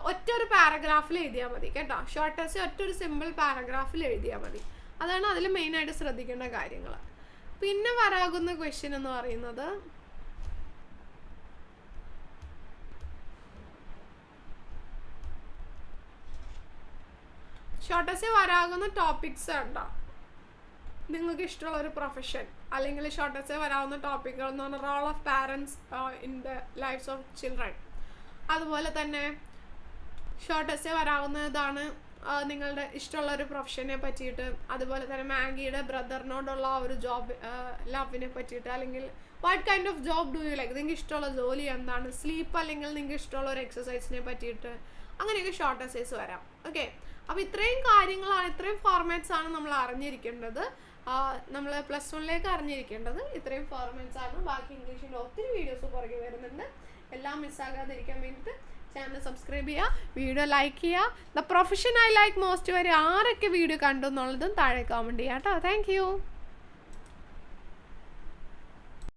ഒറ്റൊരു പാരഗ്രാഫിൽ എഴുതിയാൽ മതി കേട്ടോ. ഷോർട്ട് എസ്സേ ഒറ്റൊരു സിമ്പിൾ പാരഗ്രാഫിൽ എഴുതിയാൽ മതി. അതാണ് അതിൽ മെയിനായിട്ട് ശ്രദ്ധിക്കേണ്ട കാര്യങ്ങൾ. പിന്നെ വരാകുന്ന ക്വസ്റ്റ്യൻ എന്ന് പറയുന്നത് ഷോർട്ട് എസ്സേ വരാകുന്ന ടോപ്പിക്സ് ഉണ്ടോ, നിങ്ങൾക്ക് ഇഷ്ടമുള്ള ഒരു പ്രൊഫഷൻ, അല്ലെങ്കിൽ ഷോർട്ട് എസ്സേ വരാവുന്ന ടോപ്പിക്കുകൾ എന്ന് പറഞ്ഞാൽ role of parents in the lifes of children. അതുപോലെ തന്നെ ഷോർട്ട് എസ്സേ വരാവുന്നതാണ് നിങ്ങളുടെ ഇഷ്ടമുള്ള ഒരു പ്രൊഫഷനെ പറ്റിയിട്ട്. അതുപോലെ തന്നെ മാഗിയുടെ ബ്രദറിനോടുള്ള ഒരു ജോബ് ലവിനെ പറ്റിയിട്ട്, അല്ലെങ്കിൽ what kind of job do you like, നിങ്ങൾക്ക് ഇഷ്ടമുള്ള ജോലി എന്താണ്, സ്ലീപ്പ് അല്ലെങ്കിൽ നിങ്ങൾക്ക് ഇഷ്ടമുള്ള ഒരു എക്സസൈസിനെ പറ്റിയിട്ട്, അങ്ങനെയൊക്കെ ഷോർട്ട് എസ്സേസ് വരാം. ഓക്കെ. അപ്പോൾ ഇത്രയും കാര്യങ്ങളാണ്, ഇത്രയും ഫോർമാറ്റ്സ് ആണ് നമ്മൾ അറിഞ്ഞിരിക്കേണ്ടത്. നമ്മൾ +1 അറിഞ്ഞിരിക്കേണ്ടത് ഇത്രയും ഫോർമാറ്റ്സ് ആണ്. ബാക്കി ഇംഗ്ലീഷിൻ്റെ ഒത്തിരി വീഡിയോസ് പുറകെ വരുന്നുണ്ട്. എല്ലാം മിസ്സാകാതിരിക്കാൻ വേണ്ടിയിട്ട് ചാനൽ സബ്സ്ക്രൈബ് ചെയ്യുക, വീഡിയോ ലൈക്ക് ചെയ്യുക. The profession I like most വരെ ആരൊക്കെ വീഡിയോ കണ്ടു എന്നുള്ളതും താഴെ കമൻറ്റ് ചെയ്യാം കേട്ടോ. Thank you.